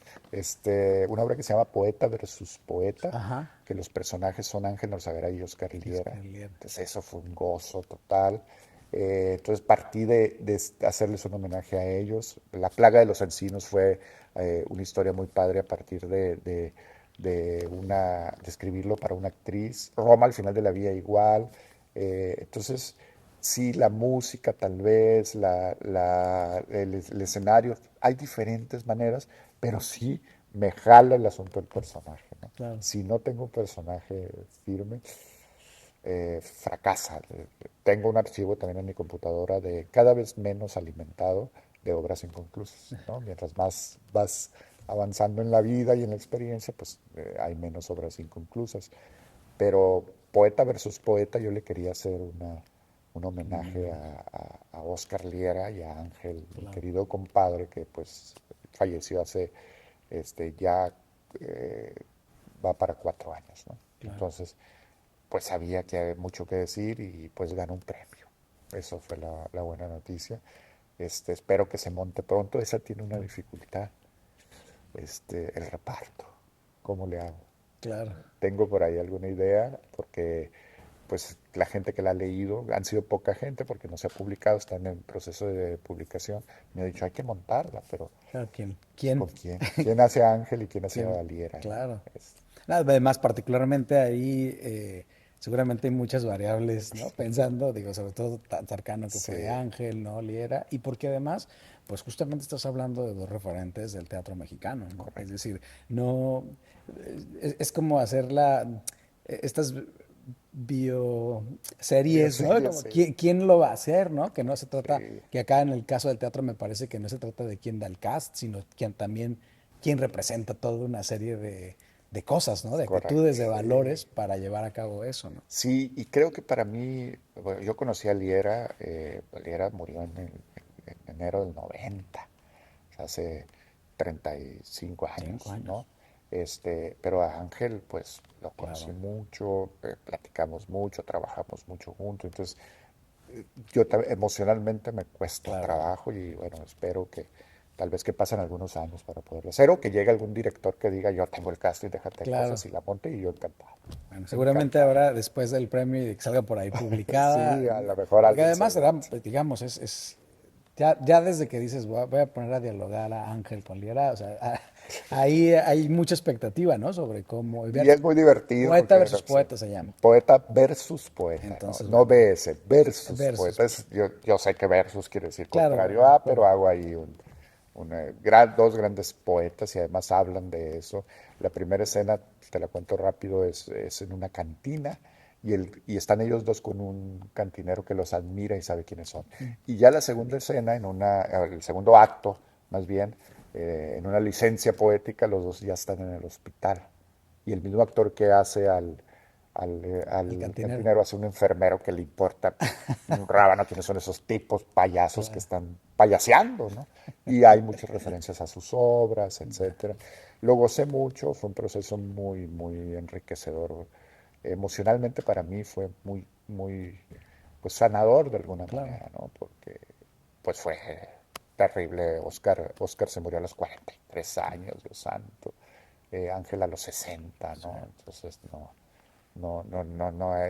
Una obra que se llama Poeta versus Poeta, Ajá. que los personajes son Ángel Orzagara y Oscar Y Oscar Liera. Liera. Entonces eso fue un gozo total. Entonces partí de hacerles un homenaje a ellos. La plaga de los encinos fue una historia muy padre a partir de escribirlo para una actriz. Roma al final de la vida igual. Entonces, sí, la música tal vez, el escenario, hay diferentes maneras, pero sí me jala el asunto del personaje, ¿no? Claro. Si no tengo un personaje firme, fracasa. Tengo un archivo también en mi computadora de cada vez menos alimentado de obras inconclusas, ¿no? Mientras más vas avanzando en la vida y en la experiencia, pues hay menos obras inconclusas. Pero poeta versus poeta, yo le quería hacer un homenaje a Oscar Liera y a Ángel, mi Claro. querido compadre, que pues falleció hace ya va para 4 años, ¿no? Claro. Entonces, pues sabía que había mucho que decir y pues ganó un premio. Eso fue la buena noticia. Espero que se monte pronto. Esa tiene una dificultad, el reparto. ¿Cómo le hago? Claro. Tengo por ahí alguna idea, porque pues la gente que la ha leído, han sido poca gente porque no se ha publicado, está en el proceso de publicación, me ha dicho hay que montarla, pero Claro. ¿Quién? pues, ¿Quién? ¿con quién? ¿Quién hace a Ángel y quién hace a ¿Quién? Valiera, no? Claro. Es- Además, particularmente ahí, seguramente hay muchas variables, ¿no? Pensando, digo, sobre todo tan cercano que fue sí, Ángel, ¿no? Liera, y porque además, pues justamente estás hablando de dos referentes del teatro mexicano, ¿no? Es correcto. decir, no, es como hacer estas bioseries, ¿no? Bioseries, Como sí, quién lo va a hacer, ¿no? Que no se trata, sí, que acá en el caso del teatro me parece que no se trata de quién da el cast, sino quién también, quién representa toda una serie de cosas, ¿no? De correcto, actitudes, de sí. valores para llevar a cabo eso, ¿no? Sí, y creo que para mí, bueno, yo conocí a Liera, Liera murió en enero del 90, o sea, hace 35 Cinco años, ¿no? años, Pero a Ángel, pues lo conocí claro, mucho, platicamos mucho, trabajamos mucho juntos, entonces emocionalmente me cuesta claro. trabajo y bueno, espero que tal vez que pasen algunos años para poderlo hacer o que llegue algún director que diga yo tengo el casting, déjate cosas Claro. y la monte y yo encantado, Bueno, seguramente encantado. ahora, después del premio y de que salga por ahí publicada, Sí, a lo mejor porque alguien se además será, mete. pues, digamos, ya desde que dices, voy a poner a dialogar a Ángel con Liera, o sea, ahí hay mucha expectativa, ¿no? Sobre cómo, Y es muy divertido poeta porque versus sí, poeta se llama. poeta versus poeta, ¿no? Entonces, No bueno, BS, versus versus, poeta. Yo sé que versus quiere decir claro, contrario a, pero hago ahí dos grandes poetas y además hablan de eso. La primera escena, te la cuento rápido, es en una cantina y están ellos dos con un cantinero que los admira y sabe quiénes son. Y ya la segunda escena, el segundo acto, más bien, en una licencia poética, los dos ya están en el hospital. Y el mismo actor que hace el al cantinero, cantinero hace un enfermero que le importa un rábano quiénes son esos tipos payasos que claro, están payaseando, ¿no? Y hay muchas referencias a sus obras, etcétera. Lo gocé mucho, fue un proceso muy, muy enriquecedor. Emocionalmente para mí fue muy, muy, pues sanador de alguna claro. manera, ¿no? Porque pues fue terrible. Oscar se murió a los 43 años, Dios santo. Ángel a los 60, Sí. ¿no? Entonces no,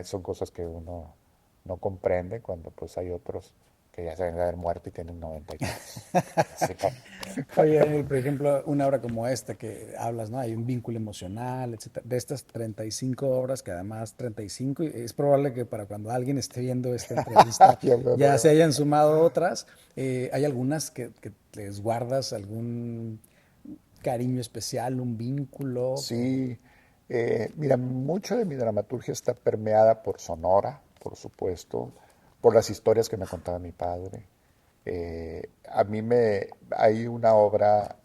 son cosas que uno no comprende cuando pues hay otros que ya se deben de haber muerto y tienen 90 y tantos. Así que, Oye, Daniel, por ejemplo, una obra como esta que hablas, ¿no? Hay un vínculo emocional, etcétera. De estas 35 obras, que además 35, y es probable que para cuando alguien esté viendo esta entrevista yo me ya se nueva. hayan sumado otras. ¿Hay algunas que les guardas algún cariño especial, un vínculo? Sí, mira, mucho de mi dramaturgia está permeada por Sonora, por supuesto, por las historias que me contaba mi padre. Hay una obra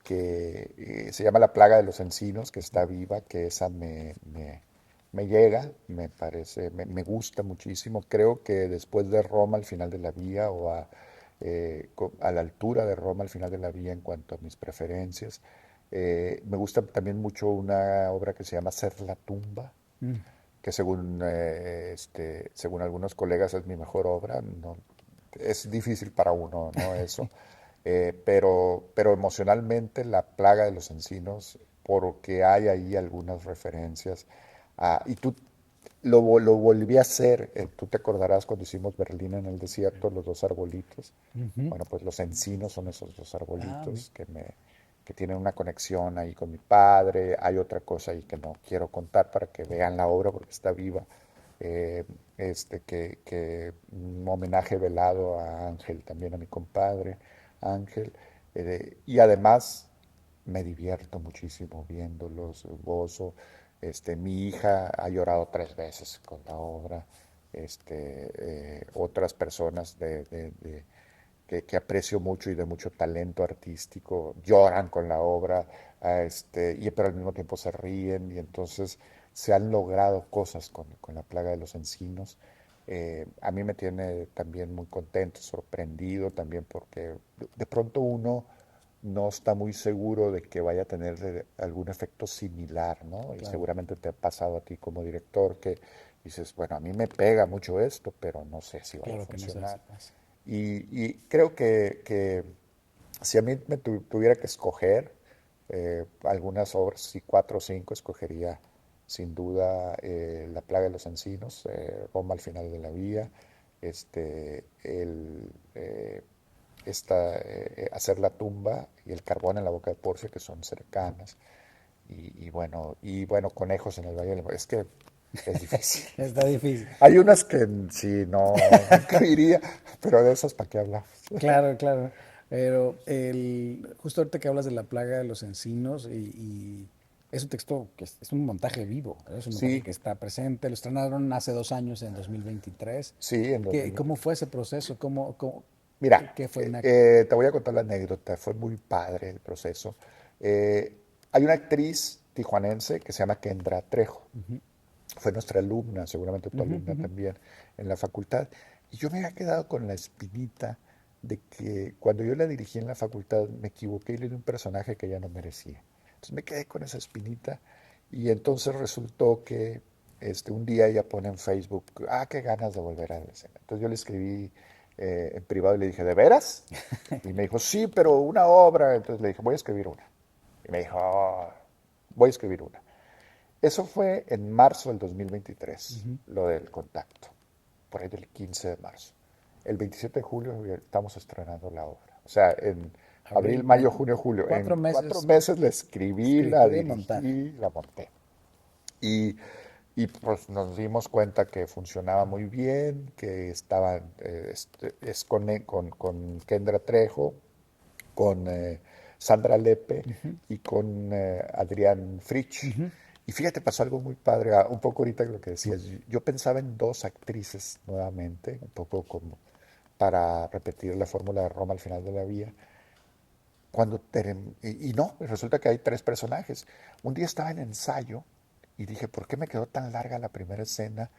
que se llama La plaga de los encinos, que está viva, que esa me llega, me parece, me gusta muchísimo. Creo que después de Roma, al final de la vía, a la altura de Roma, al final de la vía en cuanto a mis preferencias. Me gusta también mucho una obra que se llama Ser la tumba, que según algunos colegas es mi mejor obra. No, es difícil para uno, ¿no? Eso. Pero emocionalmente La plaga de los encinos, porque hay ahí algunas referencias. Y tú lo volví a hacer, tú te acordarás cuando hicimos Berlín en el desierto, los dos arbolitos. Ujú. Bueno, pues los encinos son esos dos Ah, mira. arbolitos que tienen una conexión ahí con mi padre. Hay otra cosa ahí que no quiero contar para que vean la obra porque está viva. Eh, que un homenaje velado a Ángel, también a mi compadre Ángel. Y además me divierto muchísimo viéndolos, gozo. Mi hija ha llorado 3 veces con la obra. Otras personas que aprecio mucho y de mucho talento artístico lloran con la obra, pero al mismo tiempo se ríen y entonces se han logrado cosas con La plaga de los encinos. A mí me tiene también muy contento, sorprendido también porque de pronto uno no está muy seguro de que vaya a tener algún efecto similar, ¿no? Y Claro, seguramente te ha pasado a ti como director que dices, bueno, a mí me pega mucho esto, pero no sé si vaya a claro que no sé si funcionar. pasa. Y creo que si a mí me tuviera que escoger algunas obras, si 4 o 5, escogería sin duda La plaga de los encinos, Roma al final de la vía, este, el, hacer la tumba y el carbón en la boca de Porcia, que son cercanas. Y bueno, conejos en el Valle del... Es que es difícil. Está difícil. Hay unas que sí, no, nunca iría, pero de esas, ¿para qué hablamos? Claro, claro. Pero justo ahorita que hablas de la plaga de los encinos es un texto que es un montaje vivo, ¿verdad? Es un montaje Sí, que está presente. Lo estrenaron hace 2 años, en 2023. sí, en 2000. ¿Cómo fue ese proceso? Mira, ¿Qué fue una... te voy a contar la anécdota, fue muy padre el proceso. Hay una actriz tijuanense que se llama Kendra Trejo, Ujú, fue nuestra alumna, seguramente tu ujú, alumna ujú. también, en la facultad, y yo me había quedado con la espinita de que cuando yo la dirigí en la facultad me equivoqué y le di un personaje que ella no merecía. Entonces me quedé con esa espinita y entonces resultó que un día ella pone en Facebook, qué ganas de volver a la escena. Entonces yo le escribí en privado y le dije, ¿de veras? Y me dijo, sí, pero una obra. Entonces le dije, voy a escribir una. Y me dijo, voy a escribir una. Eso fue en marzo del 2023, Ujú. lo del contacto, por ahí del 15 de marzo. El 27 de julio estamos estrenando la obra. O sea, en abril, Abril, mayo, junio, julio, cuatro en 4 meses, meses la escribí, la escritura y montaje. dirigí, la monté. Y, y pues nos dimos cuenta que funcionaba muy bien, que estaban, es con Kendra Trejo, con Sandra Lepe Ujú, y con Adrián Fritsch. ujú. Y fíjate, pasó algo muy padre, un poco ahorita lo que decías. Yo pensaba en dos actrices nuevamente, un poco como para repetir la fórmula de Roma al final de la vía. Y no, resulta que hay 3 personajes. Un día estaba en ensayo y dije, ¿por qué me quedó tan larga la primera escena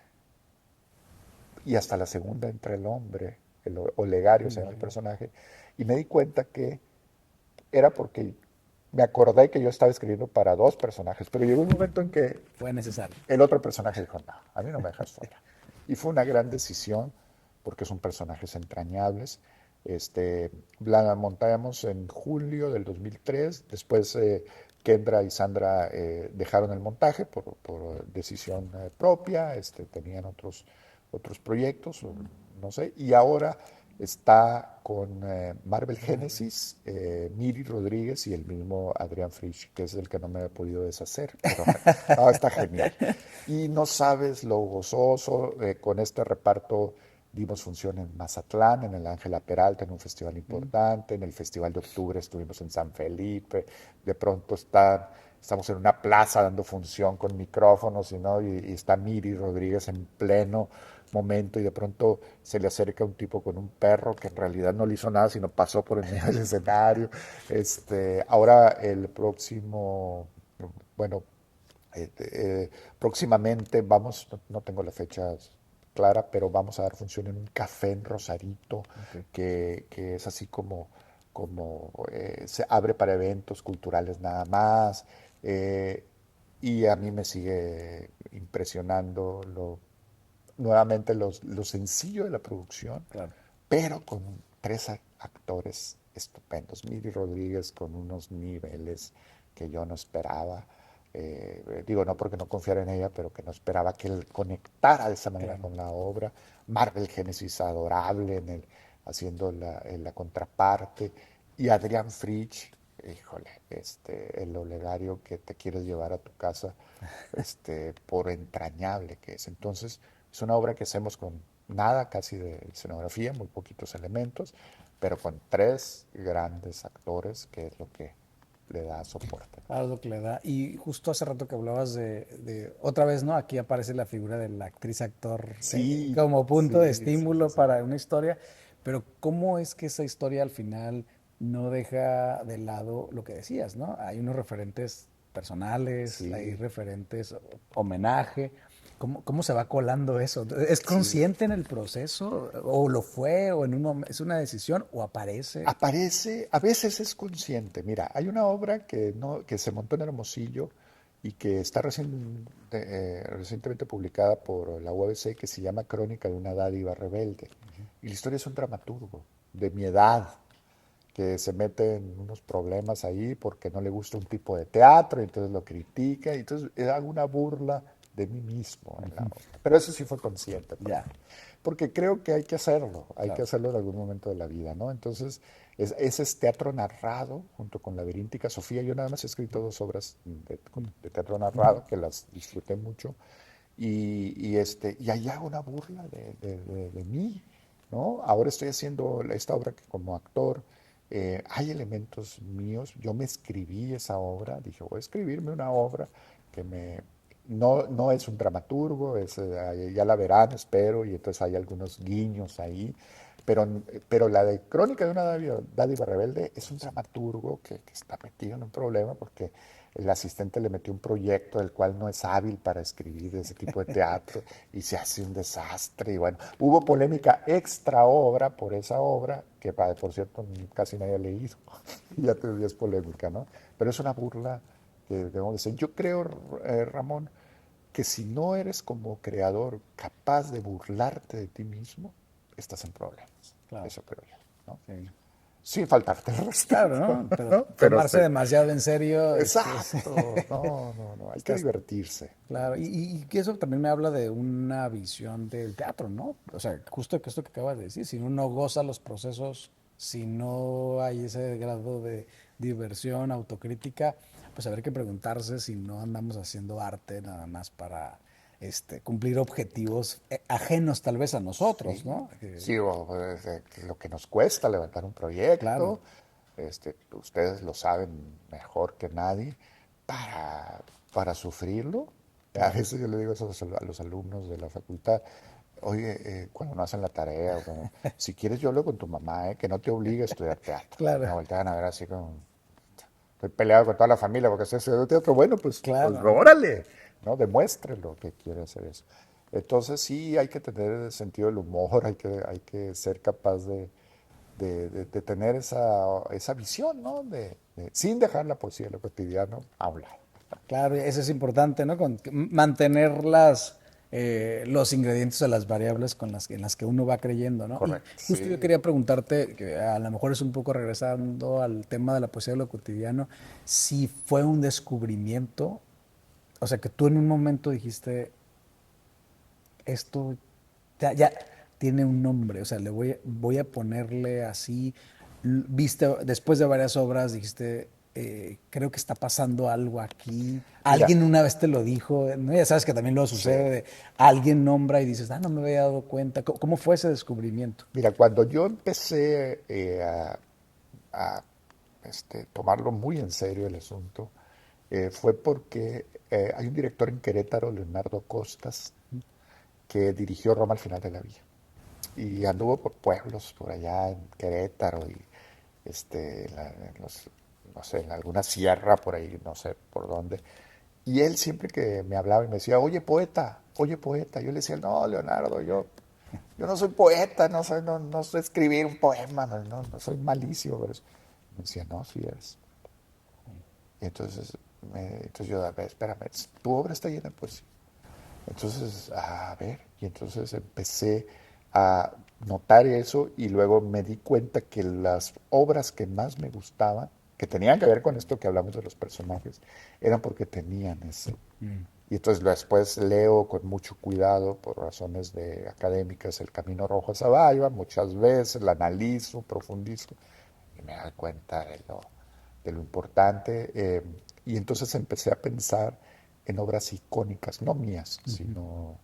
y hasta la segunda entre el hombre, el Olegario se llama el Vale. personaje? Y me di cuenta que era porque me acordé que yo estaba escribiendo para 2 personajes, pero llegó un momento en que Fue necesario. el otro personaje dijo, no, a mí no me dejas fuera. Y fue una gran decisión porque son personajes entrañables. La montamos en julio del 2003, después Kendra y Sandra dejaron el montaje por decisión propia, tenían otros proyectos, no sé, y ahora está con Marvel Genesis, Miri Rodríguez y el mismo Adrián Frisch, que es el que no me he podido deshacer, pero no, está genial. Y no sabes lo gozoso, con este reparto dimos función en Mazatlán, en el Ángela Peralta, en un festival Mm. importante, en el Festival de Octubre estuvimos en San Felipe, de pronto estamos en una plaza dando función con micrófonos y está Miri Rodríguez en pleno momento y de pronto se le acerca un tipo con un perro que en realidad no le hizo nada, sino pasó por el medio del escenario. Ahora el próximo, bueno, eh, eh, próximamente vamos, no tengo la fecha clara, pero vamos a dar función en un café en Rosarito, Ok. que es así como se abre para eventos culturales nada más. y a mí me sigue impresionando nuevamente lo sencillo de la producción, Claro. pero con tres actores estupendos. Miri Rodríguez con unos niveles que yo no esperaba. Digo, no porque no confiara en ella, pero que no esperaba que él conectara de esa manera Claro. con la obra. Marvel Génesis adorable haciendo la contraparte. Y Adrián Fritsch, híjole, el olegario que te quieres llevar a tu casa, por entrañable que es. Entonces, es una obra que hacemos con nada casi de escenografía, muy poquitos elementos, pero con tres grandes actores, que es lo que le da soporte. Claro, es lo que le da. Y justo hace rato que hablabas otra vez, ¿no? Aquí aparece la figura de la actriz-actor Sí, como punto de sí, sí, estímulo sí. para una historia, pero ¿cómo es que esa historia al final no deja de lado lo que decías, ¿no? Hay unos referentes personales, hay Sí, referentes homenaje. ¿Cómo se va colando eso? ¿Es sí. consciente en el proceso? ¿O lo fue? ¿O es una decisión? ¿O aparece? Aparece, a veces es consciente. Mira, hay una obra que se montó en Hermosillo y que está recientemente publicada por la UABC, que se llama Crónica de una dádiva rebelde. Y la historia es un dramaturgo de mi edad que se mete en unos problemas ahí porque no le gusta un tipo de teatro y entonces lo critica y entonces hago una burla de mí mismo en la obra. Pero eso sí fue consciente para Ya, mí, porque creo que hay que claro. hacerlo en algún momento de la vida, ¿no? Entonces, ese es teatro narrado junto con Laberíntica Sofía. Yo nada más he escrito dos obras de teatro narrado que las disfruté mucho y ahí hago una burla de mí, ¿no? Ahora estoy haciendo esta obra que como actor hay elementos míos. Yo me escribí esa obra, dije, voy a escribirme una obra que no es un dramaturgo, ya la verán, espero, y entonces hay algunos guiños ahí, pero la de Crónica de una dádiva rebelde es un dramaturgo que está metido en un problema porque el asistente le metió un proyecto del cual no es hábil para escribir ese tipo de teatro y se hace un desastre. Y bueno, hubo polémica extra obra por esa obra, que por cierto casi nadie ha leído. Y ya te es polémica, ¿no? Pero es una burla que debemos decir. Yo creo, Ramón, que si no eres como creador capaz de burlarte de ti mismo, estás en problemas. Claro, Eso creo yo, ¿no? sí. Sin faltarte el Claro, respeto, ¿no? Pero ¿no? Pero sí. tomarse demasiado en serio, Exacto. No, no, no. Hay que estás, divertirse. claro. Y que eso también me habla de una visión del teatro, ¿no? O sea, justo que esto que acabas de decir, si uno no goza los procesos, si no hay ese grado de diversión, autocrítica, pues habrá que preguntarse si no andamos haciendo arte nada más para cumplir objetivos ajenos tal vez a nosotros, Sí, ¿no? sí, lo que nos cuesta levantar un Claro, proyecto, ustedes lo saben mejor que nadie, para, para sufrirlo. A claro. veces yo le digo eso a los alumnos de la facultad, oye, cuando no hacen la tarea, si quieres yo hablo con tu mamá, que no te obligue a estudiar teatro. Y me Claro, voltean a ver así como, estoy peleado con toda la familia porque estoy estudiando teatro. Bueno, pues claro. órale, ¿no? Demuéstrelo que quiere hacer eso. Entonces sí hay que tener sentido del humor, hay que ser capaz de tener esa visión, ¿no? Sin dejar la poesía de lo cotidiano a un lado. Claro, eso es importante, ¿no? Mantener los ingredientes o las variables en las que uno va creyendo, ¿no? Y Correcto, justo yo sí. quería preguntarte, que a lo mejor es un poco regresando al tema de la poesía de lo cotidiano, si fue un descubrimiento, o sea, que tú en un momento dijiste, esto ya tiene un nombre, o sea, voy a ponerle así, viste, después de varias obras dijiste, creo que está pasando algo aquí, Mira, alguien una vez te lo dijo, ¿no? Ya sabes que también lo sí. sucede, alguien nombra y dices, no me había dado cuenta, ¿cómo fue ese descubrimiento? Mira, cuando yo empecé a, tomarlo muy en serio el asunto, fue porque hay un director en Querétaro, Leonardo Costas, que dirigió Roma al final de la vía. Y anduvo por pueblos por allá en Querétaro y no sé, en alguna sierra por ahí, no sé por dónde. Y él siempre que me hablaba y me decía, oye poeta, yo le decía, no, Leonardo, yo no soy poeta, no sé escribir un poema, no soy malísimo. Pero me decía, no, sí eres. Y entonces Entonces yo, a ver, espérame, tu obra está llena de poesía. Entonces, a ver, y entonces empecé a notar eso y luego me di cuenta que las obras que más me gustaban, que tenían que ver con esto que hablamos de los personajes, eran porque tenían ese. Mm. Y entonces después leo con mucho cuidado, por razones de académicas, El Camino Rojo a Savaiva, muchas veces la analizo, profundizo y me doy cuenta de lo importante. Y entonces empecé a pensar en obras icónicas, no mías, Ujú. sino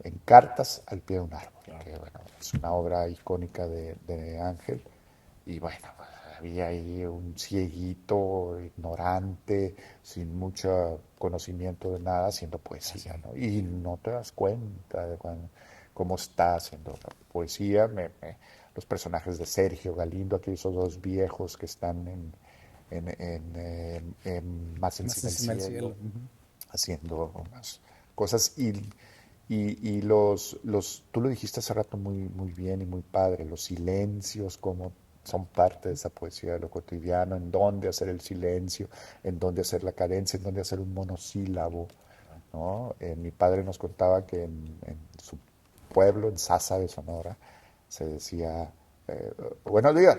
en Cartas al pie de un árbol, Claro. que bueno, es una obra icónica de Ángel. Y bueno, pues, había ahí un cieguito, ignorante, sin mucho conocimiento de nada, haciendo poesía, Así. ¿no? Y no te das cuenta de cómo está haciendo la poesía. Los personajes de Sergio Galindo, aquí esos dos viejos que están en Más Más encima del encima del cielo, cielo. Ujú. haciendo unas cosas y tú lo dijiste hace rato muy, muy bien y muy padre, los silencios como son parte de esa poesía de lo cotidiano, en dónde hacer el silencio, en dónde hacer la cadencia, en dónde hacer un monosílabo, ¿no? Mi padre nos contaba que en su pueblo, en Sasa de Sonora, se decía, buenos días,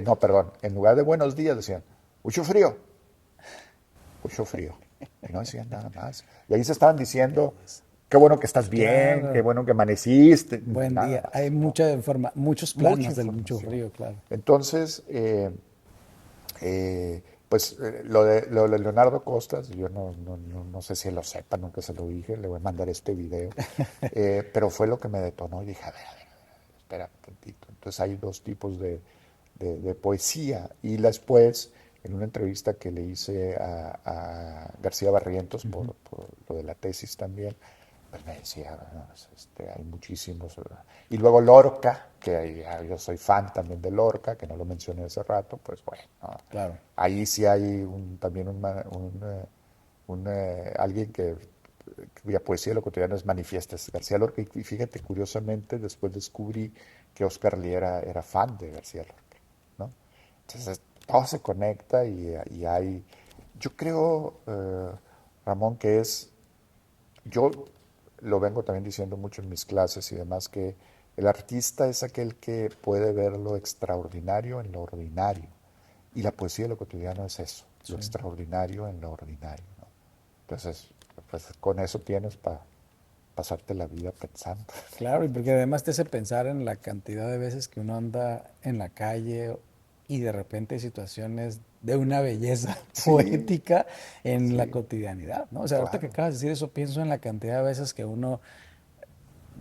no, perdón, en lugar de buenos días decían, mucho frío, mucho frío. Y no decían nada más. Y ahí se estaban Qué diciendo, belleza. qué bueno que estás bien, qué Claro. bueno que amaneciste, Buen nada día. Hay más, ¿no? mucha muchos Mucha planos del mucho información. frío, claro. Entonces, pues lo de Leonardo Costas, yo no sé si él lo sepa, nunca se lo dije, le voy a mandar este video, pero fue lo que me detonó y dije, a ver, espera un tantito. Entonces hay dos tipos de poesía y después, en una entrevista que le hice a García Barrientos Ujú. por lo de la tesis también, pues me decía, bueno, pues, hay muchísimos. Y luego Lorca, que yo soy fan también de Lorca, que no lo mencioné hace rato, pues bueno, ¿no? Claro. Ahí sí hay también alguien cuya poesía de lo cotidiano es manifiesta, es García Lorca. Y fíjate, curiosamente, después descubrí que Oscar Lee era fan de García Lorca, ¿no? Entonces, todo se conecta y hay, yo creo, Ramón, yo lo vengo también diciendo mucho en mis clases y demás, que el artista es aquel que puede ver lo extraordinario en lo ordinario. Y la poesía de lo cotidiano es eso, lo Sí. extraordinario en lo ordinario, ¿no? Entonces, pues con eso tienes para pasarte la vida pensando. Claro, y porque además te hace pensar en la cantidad de veces que uno anda en la calle y de repente hay situaciones de una belleza Sí, poética en la sí, cotidianidad, ¿no? O sea, ahorita que claro. acabas de decir eso, pienso en la cantidad de veces que uno,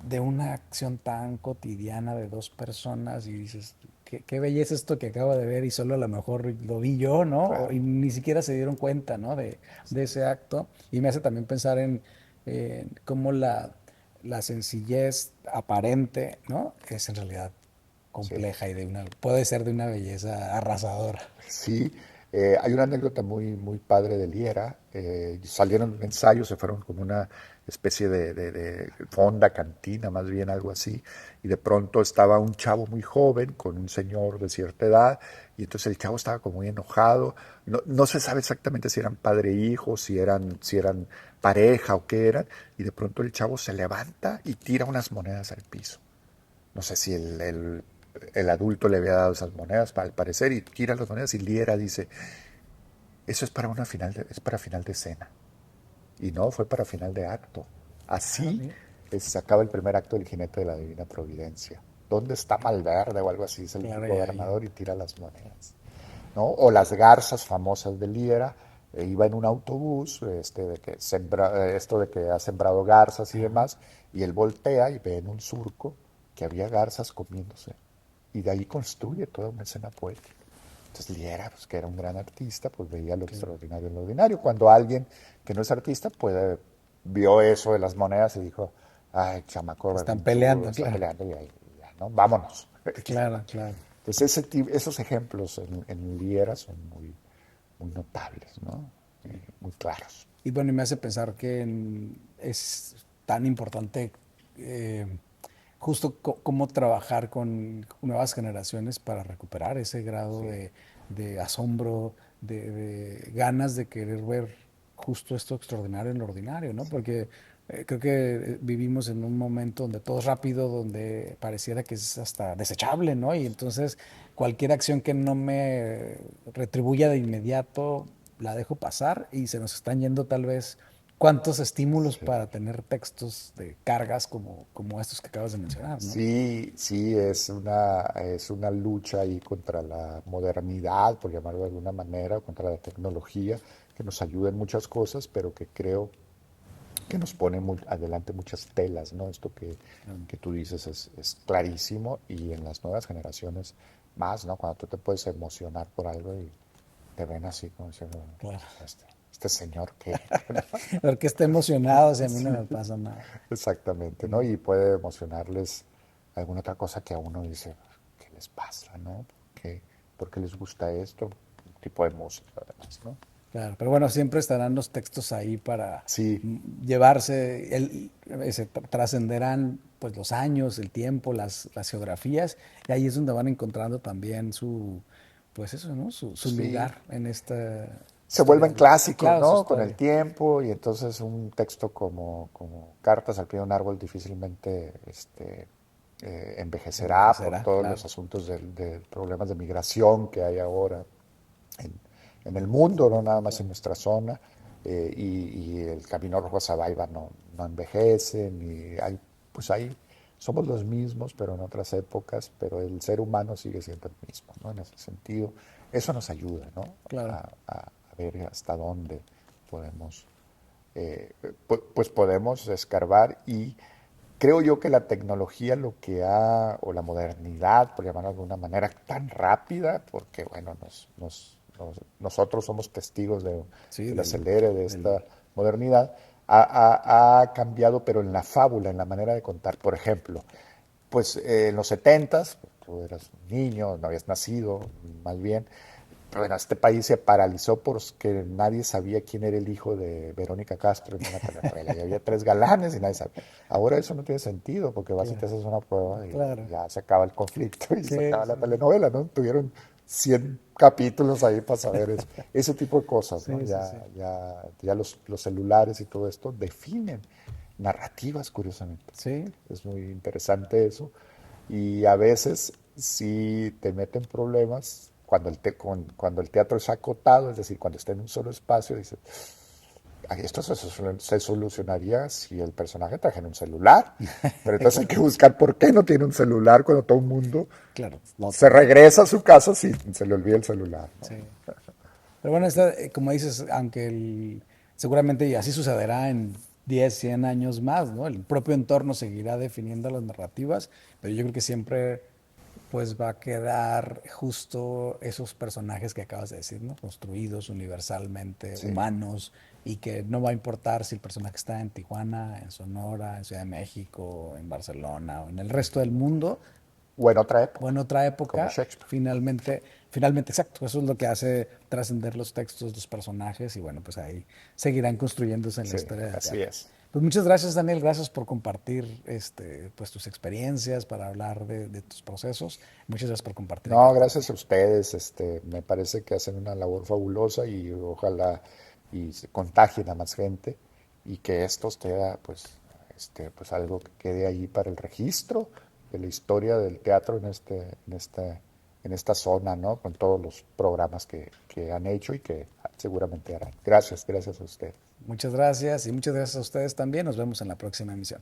de una acción tan cotidiana de dos personas y dices, qué belleza esto que acabo de ver y solo a lo mejor lo vi yo, ¿no? Y Claro, ni siquiera se dieron cuenta, ¿no? De ese acto. Y me hace también pensar en cómo la sencillez aparente, ¿no? Es en realidad sí. compleja y puede ser de una belleza arrasadora. Sí, hay una anécdota muy, muy padre de Liera. Salieron de un ensayo, se fueron como una especie de fonda, cantina, más bien algo así, y de pronto estaba un chavo muy joven con un señor de cierta edad, y entonces el chavo estaba como muy enojado. No se sabe exactamente si eran padre e hijo, si eran pareja o qué eran, y de pronto el chavo se levanta y tira unas monedas al piso. No sé si el adulto le había dado esas monedas, al parecer, y tira las monedas y Liera dice, eso es para final de cena. Y no, fue para final de acto. Ah, Así mira. se acaba el primer acto del jinete de la Divina Providencia. ¿Dónde está Malverde o algo así? Es el Claro, ya. gobernador y tira las monedas. ¿No? O las garzas famosas de Liera, iba en un autobús, esto de que ha sembrado garzas y Ajá. demás, y él voltea y ve en un surco que había garzas comiéndose. Y de ahí construye toda una escena poética. Entonces Liera, pues, que era un gran artista, pues veía lo Claro. extraordinario en lo ordinario. Cuando alguien que no es artista vio eso de las monedas y dijo, ay, chamaco Están berrinchudo, peleando, está claro. peleando y ahí, ya, ¿no? Vámonos. Claro, claro. Entonces esos ejemplos en Liera son muy, muy notables, ¿no? Muy claros. Y bueno, y me hace pensar que es tan importante justo cómo trabajar con nuevas generaciones para recuperar ese grado Sí, de asombro, de ganas de querer ver justo esto extraordinario en lo ordinario, ¿no? Porque creo que vivimos en un momento donde todo es rápido, donde pareciera que es hasta desechable, ¿no? Y entonces cualquier acción que no me retribuya de inmediato, la dejo pasar y se nos están yendo tal vez cuántos estímulos Sí. para tener textos de cargas como estos que acabas de mencionar, ¿no? Sí, sí, es una lucha ahí contra la modernidad, por llamarlo de alguna manera, contra la tecnología, que nos ayuda en muchas cosas, pero que creo que nos pone adelante muchas telas, ¿no? Esto que tú dices es clarísimo y en las nuevas generaciones más, ¿no? Cuando tú te puedes emocionar por algo y te ven así como diciendo, Claro. este señor que... Porque está emocionado si a mí no Sí, me pasa nada. exactamente, ¿no? Sí, Y puede emocionarles alguna otra cosa que a uno dice, ¿qué les pasa, no? ¿Por qué les gusta esto? Un tipo de música, además, ¿no? claro, pero bueno, siempre estarán los textos ahí para Sí, llevarse, trascenderán pues los años, el tiempo, las geografías, y ahí es donde van encontrando también pues eso, ¿no? Su sí. lugar en esta Se historia vuelven de la... clásicos, Claro, su ¿no? Con el historia. tiempo y entonces un texto como Cartas al pie de un árbol difícilmente envejecerá por Envejecerá, todos claro. los asuntos de problemas de migración que hay ahora en, en el mundo, no nada más en nuestra zona. Y el Camino Rojo a Sabaiba no envejece, ni hay, pues ahí somos los mismos, pero en otras épocas, pero el ser humano sigue siendo el mismo, ¿no? En ese sentido, eso nos ayuda, ¿no? Claro. A ver hasta dónde podemos, pues podemos escarbar y creo yo que la tecnología lo que o la modernidad, por llamarlo de alguna manera, tan rápida, porque bueno, nosotros somos testigos Sí, del acelere de del... esta modernidad, ha cambiado, pero en la fábula, en la manera de contar. Por ejemplo, pues en los setentas, tú eras un niño, no habías nacido, más bien, bueno, este país se paralizó porque nadie sabía quién era el hijo de Verónica Castro en una telenovela. Y había tres galanes y nadie sabía. Ahora eso no tiene sentido porque vas y te Claro, haces una prueba y claro. ya se acaba el conflicto y se Sí, acaba la sí, sí. telenovela, ¿no? Tuvieron 100 capítulos ahí para saber eso. Ese tipo de cosas, ¿no? Sí, sí, sí. Ya los celulares y todo esto definen narrativas, curiosamente. Sí, Es muy interesante eso. Y a veces sí te meten problemas cuando el teatro es acotado, es decir, cuando está en un solo espacio, dices, "Ay, esto se solucionaría si el personaje trajera un celular. Pero entonces hay que buscar por qué no tiene un celular cuando todo el mundo claro, lo se tiene. regresa a su casa si se le olvida el celular, ¿no? Sí. Pero bueno, como dices, aunque seguramente y así sucederá en 10 100 años más, ¿no? El propio entorno seguirá definiendo las narrativas, pero yo creo que siempre pues va a quedar justo esos personajes que acabas de decir, ¿no? Construidos universalmente, Sí. humanos, y que no va a importar si el personaje está en Tijuana, en Sonora, en Ciudad de México, en Barcelona o en el resto del mundo, O en otra o en época, otra como época, Shakespeare. finalmente, exacto, eso es lo que hace trascender los textos, los personajes, y bueno, pues ahí seguirán construyéndose en la Sí, historia del así teatro. es. Pues muchas gracias, Daniel, gracias por compartir pues tus experiencias, para hablar de tus procesos. Muchas gracias por compartir aquí No, la gracias terapia. a ustedes. Me parece que hacen una labor fabulosa y ojalá y se contagien a más gente y que esto sea pues algo que quede ahí para el registro de la historia del teatro en esta zona, ¿no? Con todos los programas que han hecho y que seguramente harán. Gracias, gracias a ustedes. Muchas gracias y muchas gracias a ustedes también. Nos vemos en la próxima emisión.